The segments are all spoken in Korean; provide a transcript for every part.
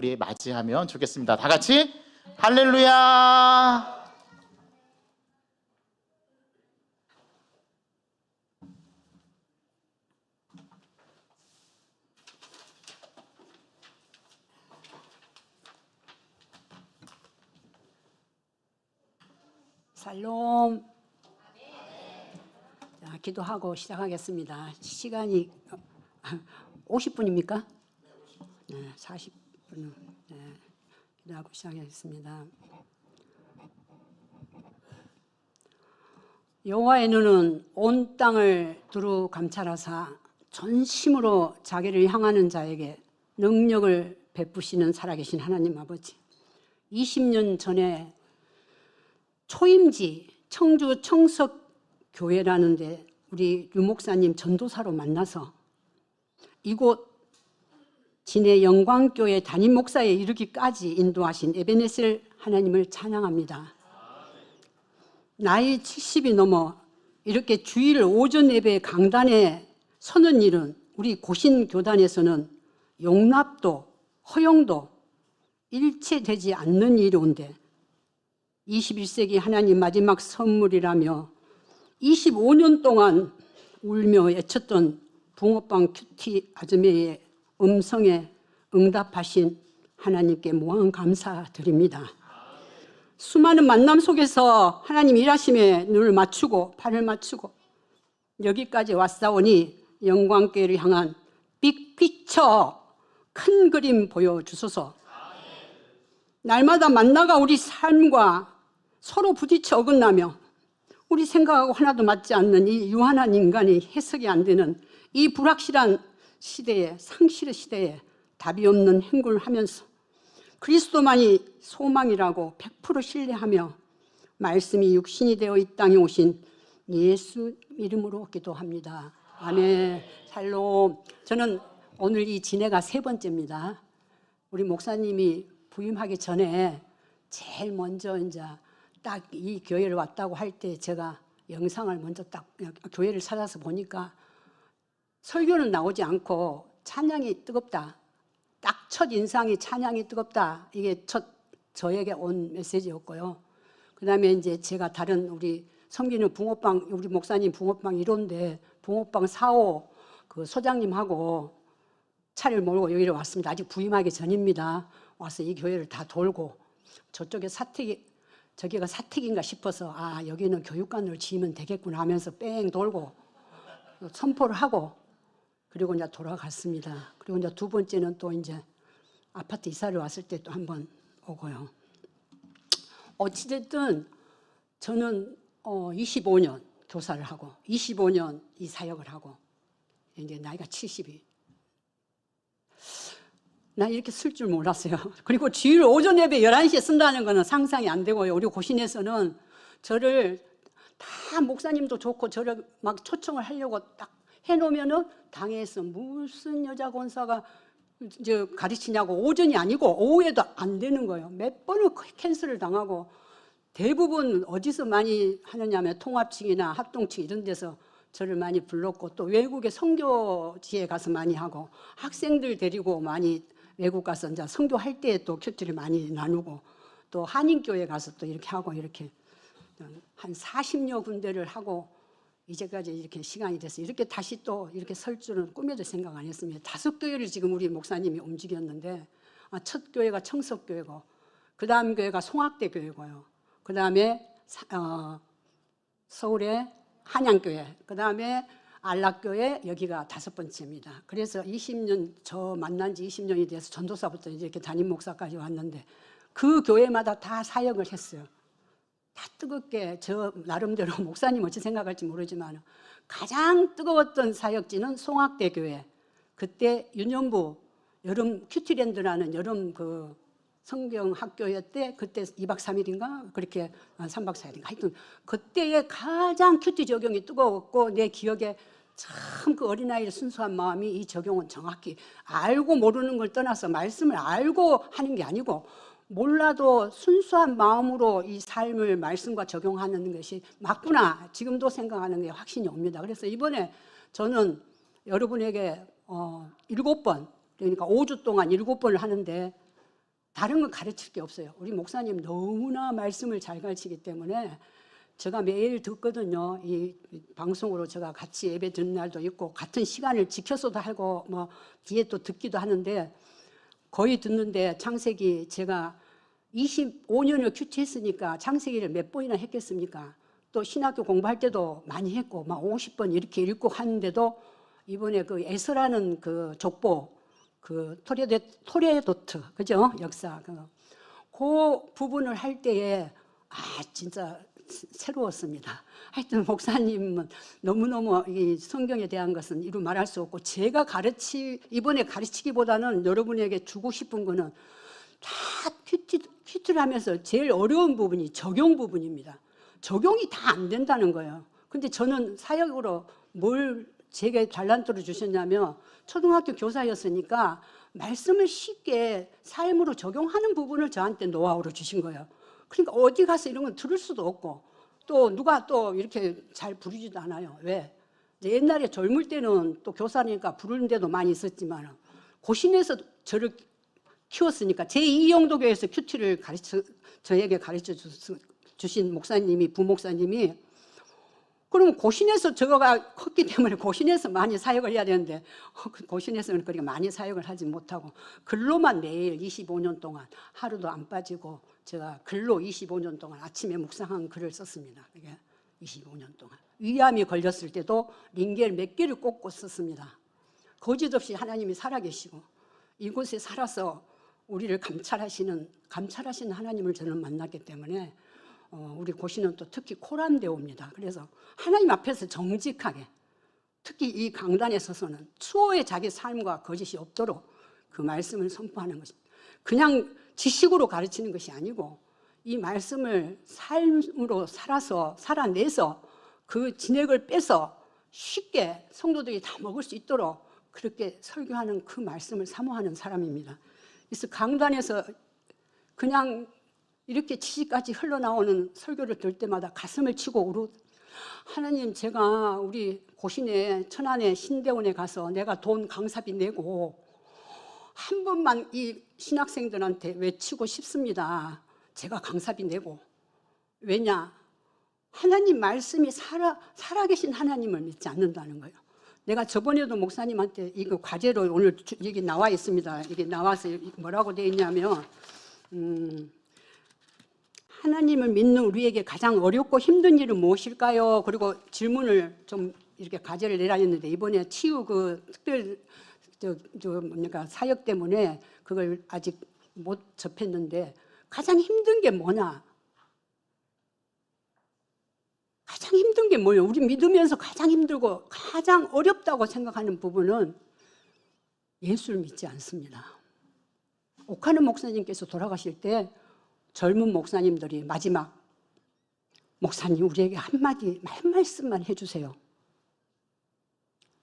우리 맞이하면 좋겠습니다. 다 같이 할렐루야. 살롬. 자, 기도하고 시작하겠습니다. 시간이 50분입니까? 네, 40분. 네, 기도하고 시작하겠습니다. 여호와의 눈은 온 땅을 두루 감찰하사 전심으로 자기를 향하는 자에게 능력을 베푸시는 살아계신 하나님 아버지, 20년 전에 초임지 청주 청석교회라는 데 우리 류 목사님 전도사로 만나서 이곳 진해 영광교회 담임 목사에 이르기까지 인도하신 에베네셀 하나님을 찬양합니다. 나이 70이 넘어 이렇게 주일 오전 예배 강단에 서는 일은 우리 고신교단에서는 용납도 허용도 일체되지 않는 일인데 21세기 하나님 마지막 선물이라며 25년 동안 울며 외쳤던 붕어빵 큐티 아줌매의 음성에 응답하신 하나님께 무한 감사드립니다. 수많은 만남 속에서 하나님 일하심에 눈을 맞추고 발을 맞추고 여기까지 왔사오니 영광교회를 향한 빅피처 큰 그림 보여주소서. 날마다 만나가 우리 삶과 서로 부딪혀 어긋나며 우리 생각하고 하나도 맞지 않는 이 유한한 인간이 해석이 안 되는 이 불확실한 시대에, 상실의 시대에 답이 없는 행군을 하면서 그리스도만이 소망이라고 100% 신뢰하며 말씀이 육신이 되어 이 땅에 오신 예수 이름으로 기도합니다. 아멘. 샬롬. 저는 오늘 이 진해가 3번째입니다. 우리 목사님이 부임하기 전에 제일 먼저 이제 딱 이 교회를 왔다고 할 때 제가 영상을 먼저 딱 교회를 찾아서 보니까 설교는 나오지 않고 찬양이 뜨겁다. 딱 첫 인상이 찬양이 뜨겁다. 이게 첫 저에게 온 메시지였고요. 그 다음에 이제 제가 다른 우리 섬기는 붕어빵, 우리 목사님 붕어빵 1호인데 붕어빵 4호 그 소장님하고 차를 몰고 여기로 왔습니다. 아직 부임하기 전입니다. 와서 이 교회를 다 돌고 저쪽에 사택이 저기가 사택인가 싶어서 아 여기는 교육관을 지으면 되겠구나 하면서 뺑 돌고 선포를 하고 그리고 이제 돌아갔습니다. 그리고 이제 2번째는 또 이제 아파트 이사를 왔을 때 또 한번 오고요. 어찌됐든 저는 25년 교사를 하고 25년 이 사역을 하고 이제 나이가 70이 나 이렇게 쓸 줄 몰랐어요. 그리고 주일 오전 예배 11시에 쓴다는 거는 상상이 안 되고요. 우리 고신에서는 저를 다 목사님도 좋고 저를 막 초청을 하려고 딱 해놓으면은 당에서 무슨 여자 권사가 이제 가르치냐고 오전이 아니고 오후에도 안 되는 거예요. 몇 번을 캔슬을 당하고 대부분 어디서 많이 하느냐면 통합층이나 합동층 이런 데서 저를 많이 불렀고 또 외국의 선교지에 가서 많이 하고 학생들 데리고 많이 외국 가서 이제 선교할 때 또 큐티를 많이 나누고 또 한인교회 가서 또 이렇게 하고 이렇게 한 40여 군데를 하고 이제까지 이렇게 시간이 돼서 이렇게 다시 또 이렇게 설 줄은 꿈에도 생각 안 했습니다. 5교회를 지금 우리 목사님이 움직였는데 첫 교회가 청석교회고 그 다음 교회가 송악대 교회고요. 그 다음에 서울의 한양교회, 그 다음에 안락교회 여기가 5번째입니다. 그래서 20년 저 만난 지 20년이 돼서 전도사부터 이제 이렇게 담임 목사까지 왔는데 그 교회마다 다 사역을 했어요. 다 뜨겁게 저 나름대로 목사님 어찌 생각할지 모르지만 가장 뜨거웠던 사역지는 송악대 교회. 그때 유년부 여름 큐티랜드라는 여름 그 성경학교회 때 그때 2박 3일인가 그렇게 3박 4일인가 하여튼 그때의 가장 큐티 적용이 뜨거웠고 내 기억에 참 그 어린아이의 순수한 마음이 이 적용은 정확히 알고 모르는 걸 떠나서 말씀을 알고 하는 게 아니고 몰라도 순수한 마음으로 이 삶을 말씀과 적용하는 것이 맞구나 지금도 생각하는 게 확신이 옵니다. 그래서 이번에 저는 여러분에게 7번 그러니까 5주 동안 7번을 하는데 다른 건 가르칠 게 없어요. 우리 목사님 너무나 말씀을 잘 가르치기 때문에 제가 매일 듣거든요. 이 방송으로 제가 같이 예배 듣는 날도 있고 같은 시간을 지켜서도 하고 뭐 뒤에 또 듣기도 하는데 거의 듣는데 창세기 제가 25년을 큐티했으니까 창세기를 몇 번이나 했겠습니까? 또 신학교 공부할 때도 많이 했고 막 50번 이렇게 읽고 하는데도 이번에 그 에스라는 그 족보 그 토레도트 그죠? 역사 그 부분을 할 때에 진짜 새로웠습니다. 하여튼 목사님은 너무너무 이 성경에 대한 것은 이루 말할 수 없고 제가 이번에 가르치기보다는 여러분에게 주고 싶은 거는 다 큐티를 하면서 제일 어려운 부분이 적용 부분입니다. 적용이 다 안 된다는 거예요. 근데 저는 사역으로 뭘 제게 달란트를 주셨냐면 초등학교 교사였으니까 말씀을 쉽게 삶으로 적용하는 부분을 저한테 노하우로 주신 거예요. 그러니까 어디 가서 이런 건 들을 수도 없고 또 누가 또 이렇게 잘 부르지도 않아요. 왜? 옛날에 젊을 때는 또 교사니까 부르는 데도 많이 있었지만 고신에서 저를 키웠으니까 제2영도교회에서 큐티를 저에게 가르쳐 주신 목사님이 부목사님이 그러면 고신에서 저가 컸기 때문에 고신에서 많이 사역을 해야 되는데 고신에서는 그렇게 많이 사역을 하지 못하고 글로만 매일 25년 동안 하루도 안 빠지고 제가 글로 25년 동안 아침에 묵상한 글을 썼습니다. 그게 25년 동안 위암이 걸렸을 때도 링겔 몇 개를 꽂고 썼습니다. 거짓 없이 하나님이 살아계시고 이곳에 살아서 우리를 감찰하시는 하나님을 저는 만났기 때문에 우리 고신은 또 특히 코람데오입니다. 그래서 하나님 앞에서 정직하게 특히 이 강단에 서서는 추호의 자기 삶과 거짓이 없도록 그 말씀을 선포하는 것입니다. 그냥 지식으로 가르치는 것이 아니고 이 말씀을 삶으로 살아내서 그 진액을 빼서 쉽게 성도들이 다 먹을 수 있도록 그렇게 설교하는 그 말씀을 사모하는 사람입니다. 그래서 강단에서 그냥 이렇게 지식까지 흘러나오는 설교를 들을 때마다 가슴을 치고 하나님 제가 우리 고신에 천안에 신대원에 가서 내가 돈 강사비 내고 한 번만 이 신학생들한테 외치고 싶습니다. 제가 강사비 내고. 왜냐? 하나님 말씀이 살아계신 하나님을 믿지 않는다는 거예요. 내가 저번에도 목사님한테 이거 과제로 오늘 여기 나와 있습니다. 이게 나와서 뭐라고 되어 있냐면 하나님을 믿는 우리에게 가장 어렵고 힘든 일은 무엇일까요? 그리고 질문을 좀 이렇게 과제를 내라 했는데 이번에 치유 그 특별 뭡니까 사역 때문에 그걸 아직 못 접했는데 가장 힘든 게 뭐냐? 가장 힘든 게 뭐예요? 우리 믿으면서 가장 힘들고 가장 어렵다고 생각하는 부분은 예수를 믿지 않습니다. 오카는 목사님께서 돌아가실 때 젊은 목사님들이 마지막 목사님 우리에게 한마디 한 말씀만 해주세요.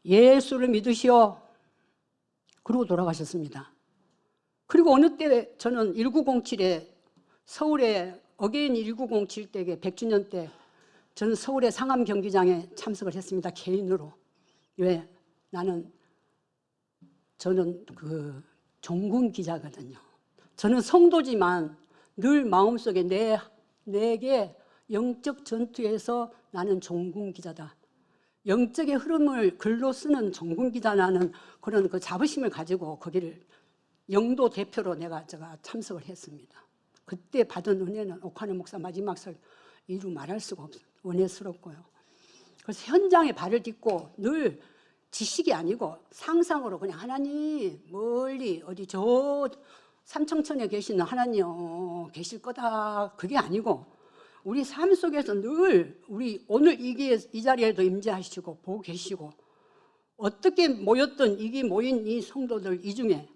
예수를 믿으시오. 그러고 돌아가셨습니다. 그리고 어느 때 저는 1907에 서울에 어게인 1907 때에 100주년 때 저는 서울의 상암 경기장에 참석을 했습니다. 개인으로. 왜? 저는 그 종군 기자거든요. 저는 성도지만 늘 마음속에 내게 영적 전투에서 나는 종군 기자다. 영적의 흐름을 글로 쓰는 종군 기자라는 그런 그 자부심을 가지고 거기를 영도 대표로 제가 참석을 했습니다. 그때 받은 은혜는 옥하는 목사 마지막 설 이루 말할 수가 없어요. 은혜스럽고요. 그래서 현장에 발을 딛고 늘 지식이 아니고 상상으로 그냥 하나님 멀리 어디 저 삼청천에 계시는 하나님 계실 거다. 그게 아니고 우리 삶 속에서 늘 우리 오늘 이 자리에도 임재하시고 보고 계시고 어떻게 모였던 이게 모인 이 성도들 이 중에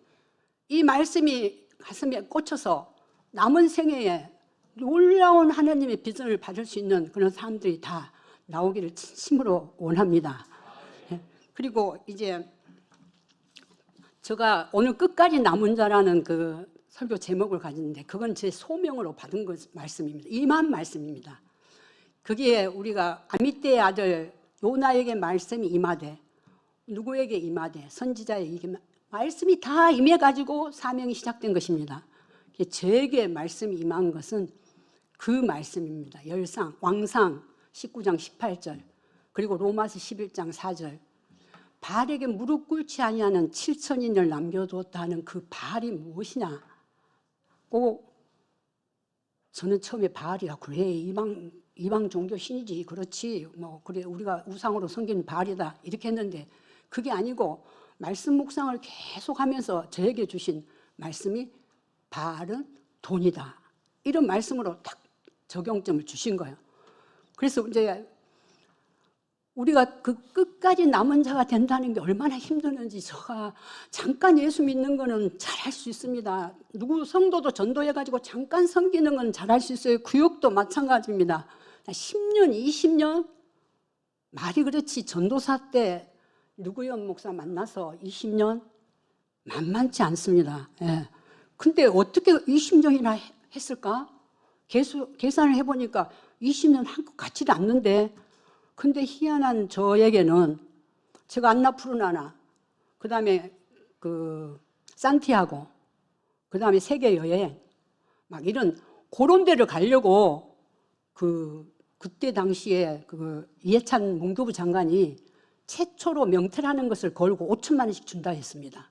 이 말씀이 가슴에 꽂혀서 남은 생애에 놀라운 하나님의 비전을 받을 수 있는 그런 사람들이 다 나오기를 진심으로 원합니다. 그리고 이제 제가 오늘 끝까지 남은 자라는 그 설교 제목을 가졌는데 그건 제 소명으로 받은 말씀입니다. 임한 말씀입니다. 그게 우리가 아미떼의 아들 요나에게 말씀이 임하되 누구에게 임하되 선지자에게 말씀이 다 임해가지고 사명이 시작된 것입니다. 저에게 말씀이 임한 것은 그 말씀입니다. 열상, 왕상 19장 18절, 그리고 로마서 11장 4절. 바알에게 무릎 꿇지 아니하는 7천인을 남겨두었다는 그 바알이 무엇이냐? 저는 처음에 바알이라 그래, 이방 종교 신이지, 그렇지, 뭐 그래 우리가 우상으로 섬기는 바알이다 이렇게 했는데, 그게 아니고 말씀 묵상을 계속하면서 저에게 주신 말씀이 바알은 돈이다, 이런 말씀으로 딱 적용점을 주신 거예요. 그래서 이제 우리가 그 끝까지 남은 자가 된다는 게 얼마나 힘드는지, 제가 잠깐 예수 믿는 거는 잘할 수 있습니다. 누구 성도도 전도해가지고 잠깐 섬기는 건 잘할 수 있어요. 구역도 마찬가지입니다. 10년, 20년? 말이 그렇지, 전도사 때 누구연 목사 만나서 20년? 만만치 않습니다. 예. 근데 어떻게 20년이나 했을까? 계산을 해보니까 20년 한 것 같지도 않는데, 근데 희한한 저에게는 제가 안나푸르나나, 그 다음에 산티아고, 그 다음에 세계 여행, 막 이런 그런 데를 가려고 그때 당시에 이해찬 문교부 장관이 최초로 명퇴라는 것을 걸고 5천만 원씩 준다 했습니다.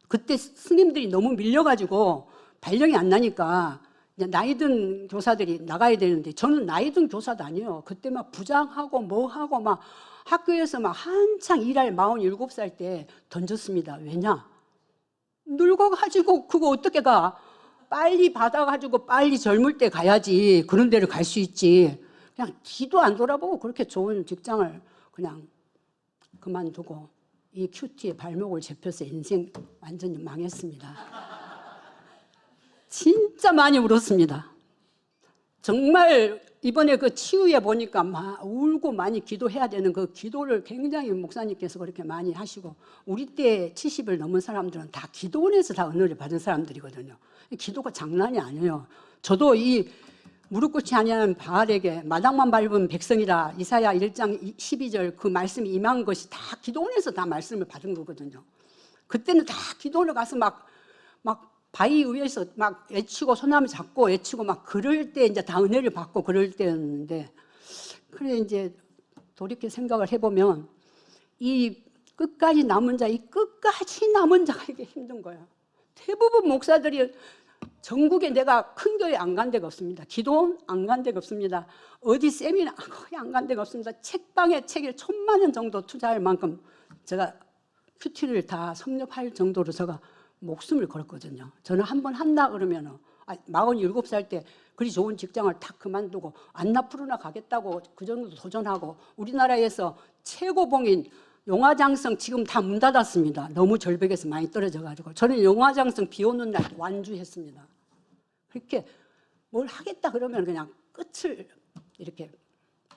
그때 스님들이 너무 밀려가지고 발령이 안 나니까 나이든 교사들이 나가야 되는데, 저는 나이든 교사도 아니에요. 그때 막 부장하고 뭐하고 막 학교에서 막 한창 일할 47살 때 던졌습니다. 왜냐? 늙어가지고 그거 어떻게 가? 빨리 받아가지고 빨리 젊을 때 가야지. 그런 데를 갈 수 있지. 그냥 뒤도 안 돌아보고 그렇게 좋은 직장을 그냥 그만두고 이 큐티에 발목을 잡혀서 인생 완전히 망했습니다. 진짜 많이 울었습니다. 정말 이번에 그 치유에 보니까 막 울고 많이 기도해야 되는 그 기도를 굉장히 목사님께서 그렇게 많이 하시고, 우리 때 70을 넘은 사람들은 다 기도원에서 다 은혜를 받은 사람들이거든요. 기도가 장난이 아니에요. 저도 이 무릎 꿇지 아니하는 바알에게 마당만 밟은 백성이라 이사야 1장 12절 그 말씀이 임한 것이 다 기도원에서 다 말씀을 받은 거거든요. 그때는 다 기도원에 가서 막 바위 위에서 막 외치고 소나무 잡고 외치고 막 그럴 때 이제 다 은혜를 받고 그럴 때였는데, 그래 이제 돌이켜 생각을 해보면 이 끝까지 남은 자, 이 끝까지 남은 자가 이게 힘든 거예요. 대부분 목사들이 전국에 내가 큰 교회 안 간 데가 없습니다. 기도원 안 간 데가 없습니다. 어디 세미나 거의 안 간 데가 없습니다. 책방에 책을 1,000만 원 정도 투자할 만큼 제가 큐티를 다 섭렵할 정도로 제가 목숨을 걸었거든요. 저는 한번 한다 그러면 47살 때 그리 좋은 직장을 탁 그만두고 안나푸르나 가겠다고 그 정도 도전하고, 우리나라에서 최고봉인 용화장성 지금 다 문 닫았습니다. 너무 절벽에서 많이 떨어져가지고. 저는 용화장성 비 오는 날 완주했습니다. 그렇게 뭘 하겠다 그러면 그냥 끝을 이렇게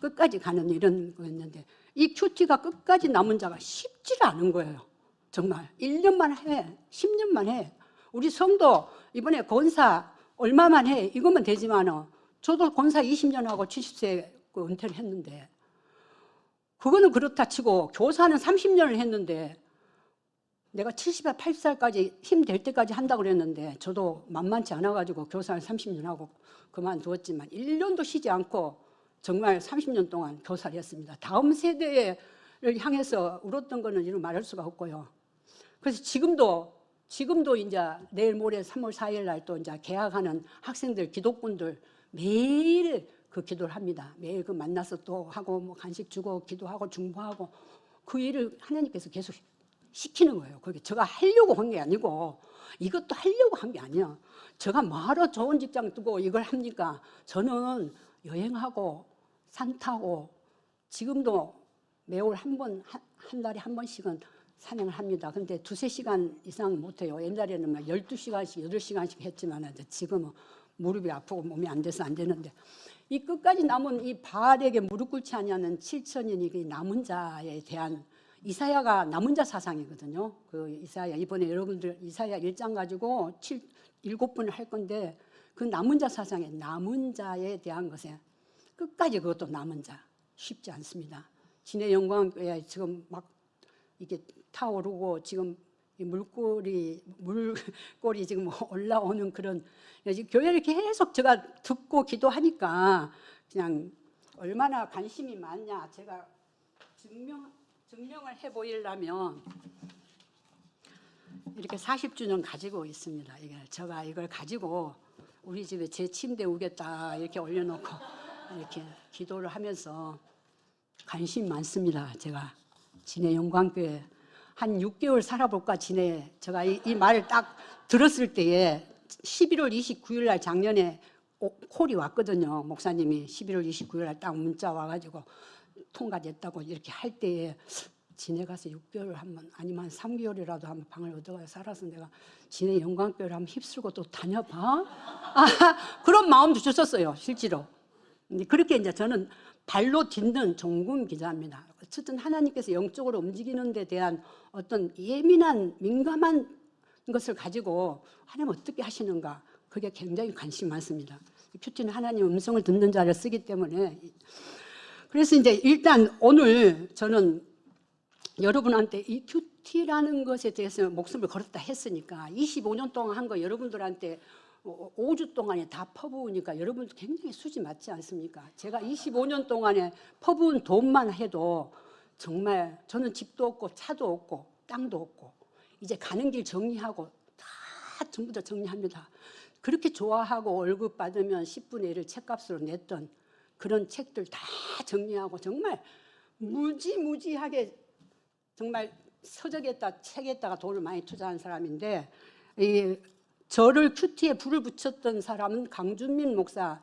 끝까지 가는 이런 거였는데, 이 큐티가 끝까지 남은 자가 쉽지 않은 거예요. 정말 1년만 해, 10년만 해. 우리 성도 이번에 권사 얼마만 해, 이것만 되지만 저도 권사 20년 하고 70세 은퇴를 했는데, 그거는 그렇다 치고 교사는 30년을 했는데, 내가 70살, 80살까지 힘 될 때까지 한다고 그랬는데 저도 만만치 않아가지고 교사를 30년 하고 그만두었지만 1년도 쉬지 않고 정말 30년 동안 교사를 했습니다. 다음 세대를 향해서 울었던 거는 이루 말할 수가 없고요. 그래서 지금도 이제 내일 모레 3월 4일 날 또 이제 개학하는 학생들, 기독군들 매일 그 기도를 합니다. 매일 그 만나서 또 하고 뭐 간식 주고 기도하고 중보하고 그 일을 하나님께서 계속 시키는 거예요. 그게 제가 하려고 한 게 아니고, 이것도 하려고 한 게 아니야. 제가 뭐하러 좋은 직장 두고 이걸 합니까? 저는 여행하고 산 타고 지금도 매월 한 달에 한 번씩은 산행을 합니다. 근데 2-3시간 이상 못해요. 옛날에는 막 12시간씩, 8시간씩 했지만 지금은 무릎이 아프고 몸이 안 돼서 안 되는데, 이 끝까지 남은 이 바알에게 무릎 꿇지 아니하는 7천인이 남은 자에 대한, 이사야가 남은 자 사상이거든요. 그 이사야, 이번에 여러분들 이사야 1장 가지고 7번을 할 건데, 그 남은 자 사상에 남은 자에 대한 것에 끝까지 그것도 남은 자 쉽지 않습니다. 진해 영광교회 지금 막 이게 타오르고 지금 이 물꼬리 지금 올라오는 그런 교회를 계속 제가 듣고 기도하니까 그냥 얼마나 관심이 많냐 제가 증명을 해 보이려면 이렇게 40주년 가지고 있습니다. 제가 이걸 가지고 우리 집에 제 침대 우겠다 이렇게 올려놓고 이렇게 기도를 하면서 관심 많습니다. 제가 진해 영광교회 한 6개월 살아볼까 진해 제가 이 말을 딱 들었을 때에 11월 29일 날 작년에 콜이 왔거든요. 목사님이 11월 29일 날 딱 문자 와가지고 통과됐다고 이렇게 할 때에 진해 가서 6개월 한번 아니면 한 3개월이라도 한번 방을 얻어가서 살아서 내가 진해 영광교회를 한번 휩쓸고 또 다녀봐. 그런 마음도 주셨어요, 실제로. 그렇게 이제 저는 발로 딛는 종군 기자입니다. 어쨌든 하나님께서 영적으로 움직이는 데 대한 어떤 예민한 민감한 것을 가지고 하나님 어떻게 하시는가 그게 굉장히 관심 많습니다. 큐티는 하나님 음성을 듣는 자를 쓰기 때문에 그래서 이제 일단 오늘 저는 여러분한테 이 큐티라는 것에 대해서 목숨을 걸었다 했으니까 25년 동안 한 거 여러분들한테 5주 동안에 다 퍼부으니까 여러분도 굉장히 수지 맞지 않습니까? 제가 25년 동안에 퍼부은 돈만 해도 정말 저는 집도 없고 차도 없고 땅도 없고 이제 가는 길 정리하고 다 전부 다 정리합니다. 그렇게 좋아하고 월급 받으면 10분의 1을 책값으로 냈던 그런 책들 다 정리하고 정말 무지무지하게 정말 서적에다 책에다가 돈을 많이 투자한 사람인데 저를 큐티에 불을 붙였던 사람은 강준민 목사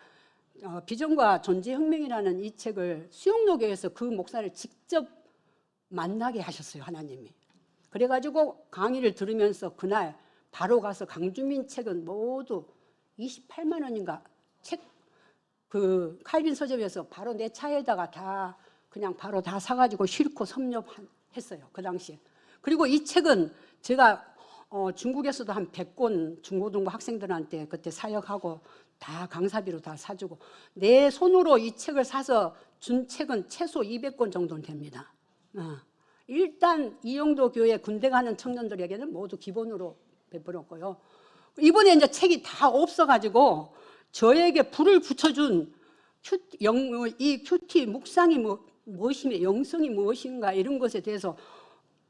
비전과 존재혁명이라는 이 책을 수영로교에서 그 목사를 직접 만나게 하셨어요. 하나님이. 그래가지고 강의를 들으면서 그날 바로 가서 강준민 책은 모두 28만 원인가 책 그 칼빈 서점에서 바로 내 차에다가 다 그냥 바로 다 사가지고 싣고 섭렵했어요. 그 당시에. 그리고 이 책은 제가 중국에서도 한 100권 중고등부 학생들한테 그때 사역하고 다 강사비로 다 사주고 내 손으로 이 책을 사서 준 책은 최소 200권 정도는 됩니다. 일단 이영도 교회 군대 가는 청년들에게는 모두 기본으로 베풀었고요. 이번에 이제 책이 다 없어가지고 저에게 불을 붙여준 이 큐티 묵상이 무엇이며 영성이 무엇인가 이런 것에 대해서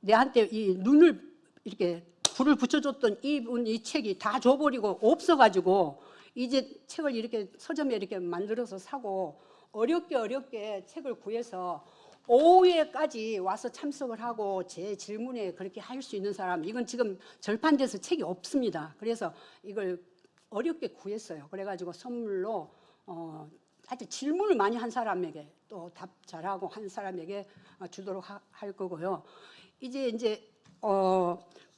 내한테 이 눈을 이렇게 불을 붙여줬던 이 책이 다 줘버리고 없어가지고 이제 책을 이렇게 서점에 이렇게 만들어서 사고 어렵게 책을 구해서 오후에까지 와서 참석을 하고 제 질문에 그렇게 할 수 있는 사람 이건 지금 절판돼서 책이 없습니다. 그래서 이걸 어렵게 구했어요. 그래가지고 선물로 하여튼 질문을 많이 한 사람에게 또 답 잘하고 한 사람에게 주도록 할 거고요. 이제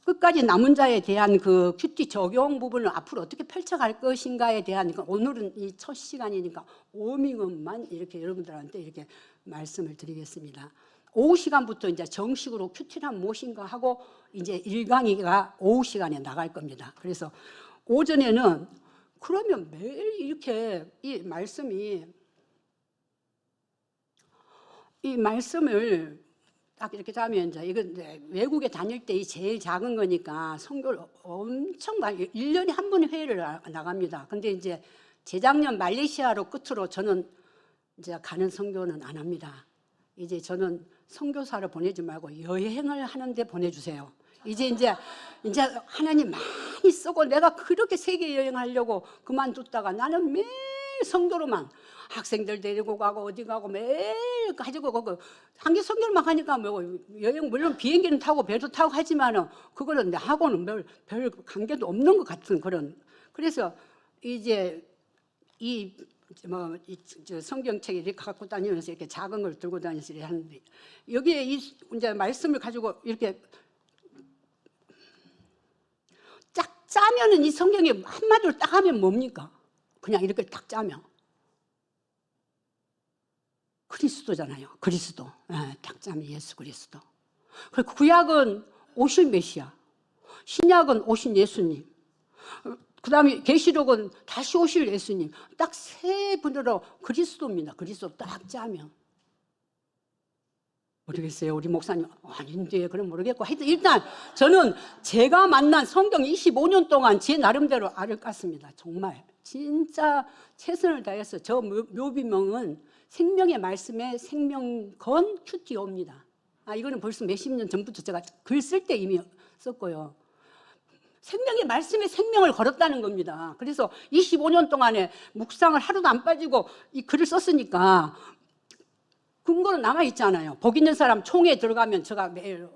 끝까지 남은 자에 대한 그 큐티 적용 부분을 앞으로 어떻게 펼쳐갈 것인가에 대한 오늘은 이 첫 시간이니까 오밍업만 이렇게 여러분들한테 이렇게 말씀을 드리겠습니다. 오후 시간부터 이제 정식으로 큐티란 무엇인가 하고 이제 1강의가 오후 시간에 나갈 겁니다. 그래서 오전에는 그러면 매일 이렇게 이 말씀을 딱 이렇게 자면 이제 이건 외국에 다닐 때 제일 작은 거니까 선교를 엄청 많이 1년에 한 번의 회의를 나갑니다. 근데 이제 재작년 말레이시아로 끝으로 저는 이제 가는 선교는 안 합니다. 이제 저는 선교사를 보내지 말고 여행을 하는데 보내주세요. 이제 하나님 많이 쓰고 내가 그렇게 세계 여행하려고 그만뒀다가 나는 매일 성도로만 학생들 데리고 가고 어디 가고 매일 가지고 거기 한개 선교를 막 하니까 뭐 여행 물론 비행기는 타고 배도 타고 하지만은 그거는 나하고는 별 관계도 없는 것 같은 그런. 그래서 이제 저 성경책 이렇게 갖고 다니면서 이렇게 작은 걸 들고 다니면서 하는데 여기에 이제 말씀을 가지고 이렇게 쫙 짜면은 이 성경에 한마디로 딱 하면 뭡니까? 그냥 이렇게 딱 짜면 그리스도잖아요. 그리스도. 딱 짜면 예수 그리스도. 그리고 구약은 오실 메시아, 신약은 오신 예수님, 그 다음에 계시록은 다시 오실 예수님. 딱 세 분으로 그리스도입니다. 그리스도 딱 짜면. 모르겠어요. 우리 목사님 아닌데 그럼 모르겠고 하여튼 일단 저는 제가 만난 성경 25년 동안 제 나름대로 알을 깠습니다. 정말 진짜 최선을 다해서 저 묘비명은 생명의 말씀에 생명건 큐티오입니다. 이거는 벌써 몇십 년 전부터 제가 글 쓸 때 이미 썼고요. 생명의 말씀에 생명을 걸었다는 겁니다. 그래서 25년 동안에 묵상을 하루도 안 빠지고 이 글을 썼으니까 근거는 남아있잖아요. 복 있는 사람 총회에 들어가면 제가 매일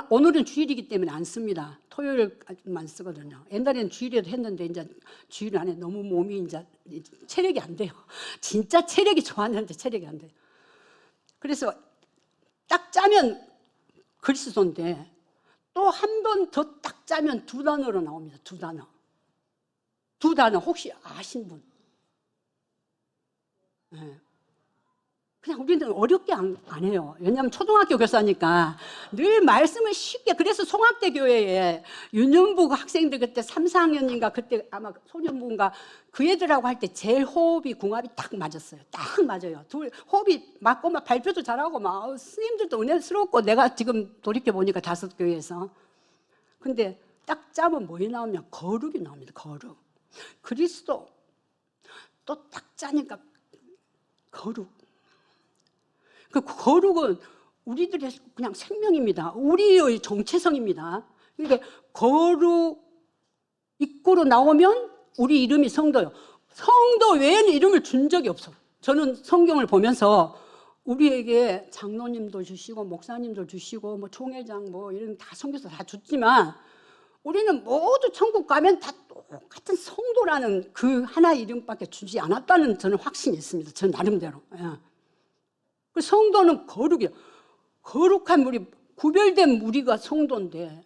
오늘은 주일이기 때문에 안 씁니다. 토요일만 쓰거든요. 옛날에는 주일에도 했는데 이제 주일 안에 너무 몸이 이제 체력이 안 돼요. 진짜 체력이 좋았는데 체력이 안 돼요. 그래서 딱 짜면 글쓰소인데 또 한 번 더 딱 짜면 2단어로 나옵니다. 2단어. 2단어 혹시 아신 분? 네. 그냥 우리는 어렵게 안 해요. 왜냐하면 초등학교 교사니까 늘 말씀을 쉽게. 그래서 송악대 교회에 윤영부 학생들 그때 3, 4학년인가 그때 아마 소년부인가 그 애들하고 할 때 제일 호흡이 궁합이 딱 맞았어요. 딱 맞아요. 둘 호흡이 맞고 막 발표도 잘하고 막 스님들도 은혜스럽고 내가 지금 돌이켜 보니까 5교회에서. 근데 딱 짜면 뭐에 나오면 거룩이 나옵니다. 거룩. 그리스도 또 딱 짜니까 거룩. 그 거룩은 우리들의 그냥 생명입니다. 우리의 정체성입니다. 그러니까 거룩 입구로 나오면 우리 이름이 성도요. 성도 외에는 이름을 준 적이 없어. 저는 성경을 보면서 우리에게 장로님도 주시고 목사님도 주시고 뭐 총회장 뭐 이런 다 선교사 다 줬지만 우리는 모두 천국 가면 다 똑같은 성도라는 그 하나의 이름밖에 주지 않았다는 저는 확신이 있습니다. 저 나름대로. 그 성도는 거룩이에요. 거룩한 무리, 구별된 무리가 성도인데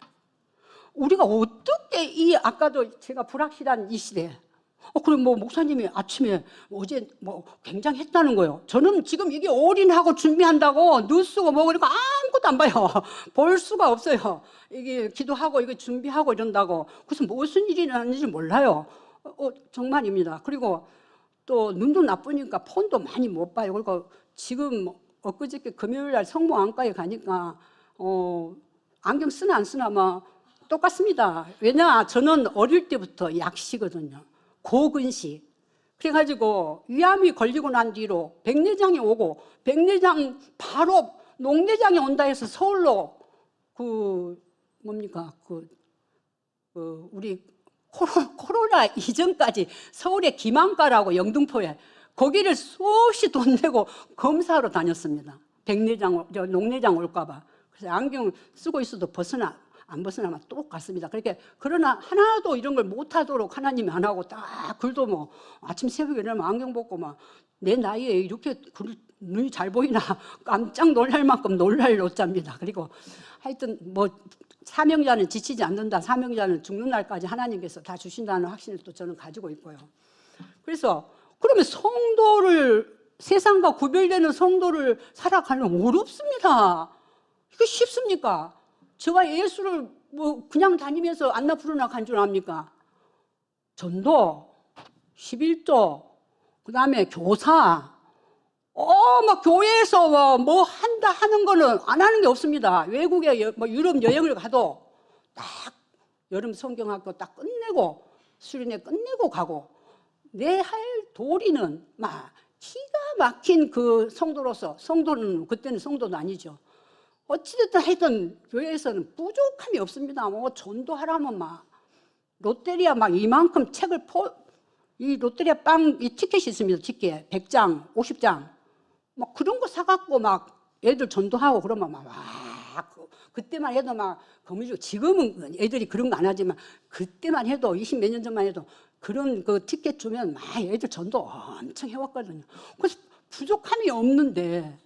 우리가 어떻게 이 아까도 제가 불확실한 이 시대에 그럼 뭐 목사님이 아침에 어제 뭐 굉장했다는 거예요. 저는 지금 이게 올인하고 준비한다고 뉴스고 뭐 그러니까 아무것도 안 봐요. 볼 수가 없어요. 이게 기도하고 이거 준비하고 이런다고. 그래서 무슨 일이 일어났는지 몰라요. 정말입니다. 그리고 또 눈도 나쁘니까 폰도 많이 못 봐요. 그리고 지금 엊그저께 금요일날 성모안과에 가니까 안경 쓰나 안 쓰나 막 똑같습니다. 왜냐 저는 어릴 때부터 약시거든요. 고근시. 그래가지고 위암이 걸리고 난 뒤로 백내장이 오고 백내장 바로 녹내장이 온다 해서 서울로 우리 코로나 이전까지 서울에 김항가라고 영등포에 거기를 수없이 돈 내고 검사하러 다녔습니다. 녹내장 올까봐. 그래서 안경 쓰고 있어도 안 벗어나면 똑같습니다. 그러나 하나도 이런 걸 못하도록 하나님이 안 하고 딱 글도 뭐 아침 새벽에 일어나면 안경 벗고 막 내 나이에 이렇게 눈이 잘 보이나 깜짝 놀랄 만큼 놀랄 노자입니다. 그리고 하여튼 뭐 사명자는 지치지 않는다. 사명자는 죽는 날까지 하나님께서 다 주신다는 확신을 또 저는 가지고 있고요. 그래서 그러면 성도를 세상과 구별되는 성도를 살아가려면 어렵습니다. 이거 쉽습니까? 제가 예수를 뭐 그냥 다니면서 안나 부르나 간 줄 압니까? 전도, 11조, 그 다음에 교사, 막 교회에서 뭐 한다 하는 거는 안 하는 게 없습니다. 외국에 뭐 유럽 여행을 가도 딱 여름 성경학교 딱 끝내고 수련회 끝내고 가고 내 할 도리는 막 기가 막힌 그 성도로서 성도는 그때는 성도도 아니죠. 어찌됐든 하여튼 교회에서는 부족함이 없습니다. 뭐 전도하라면 막 롯데리아 막 이만큼 책을 이 롯데리아 이 티켓이 있습니다. 티켓 100장, 50장 막 그런 거 사갖고 막 애들 전도하고 그러면 막 그때만 해도 막 거미줄. 지금은 애들이 그런 거 안 하지만 그때만 해도 20 몇 년 전만 해도 그런 그 티켓 주면 막 애들 전도 엄청 해왔거든요. 그래서 부족함이 없는데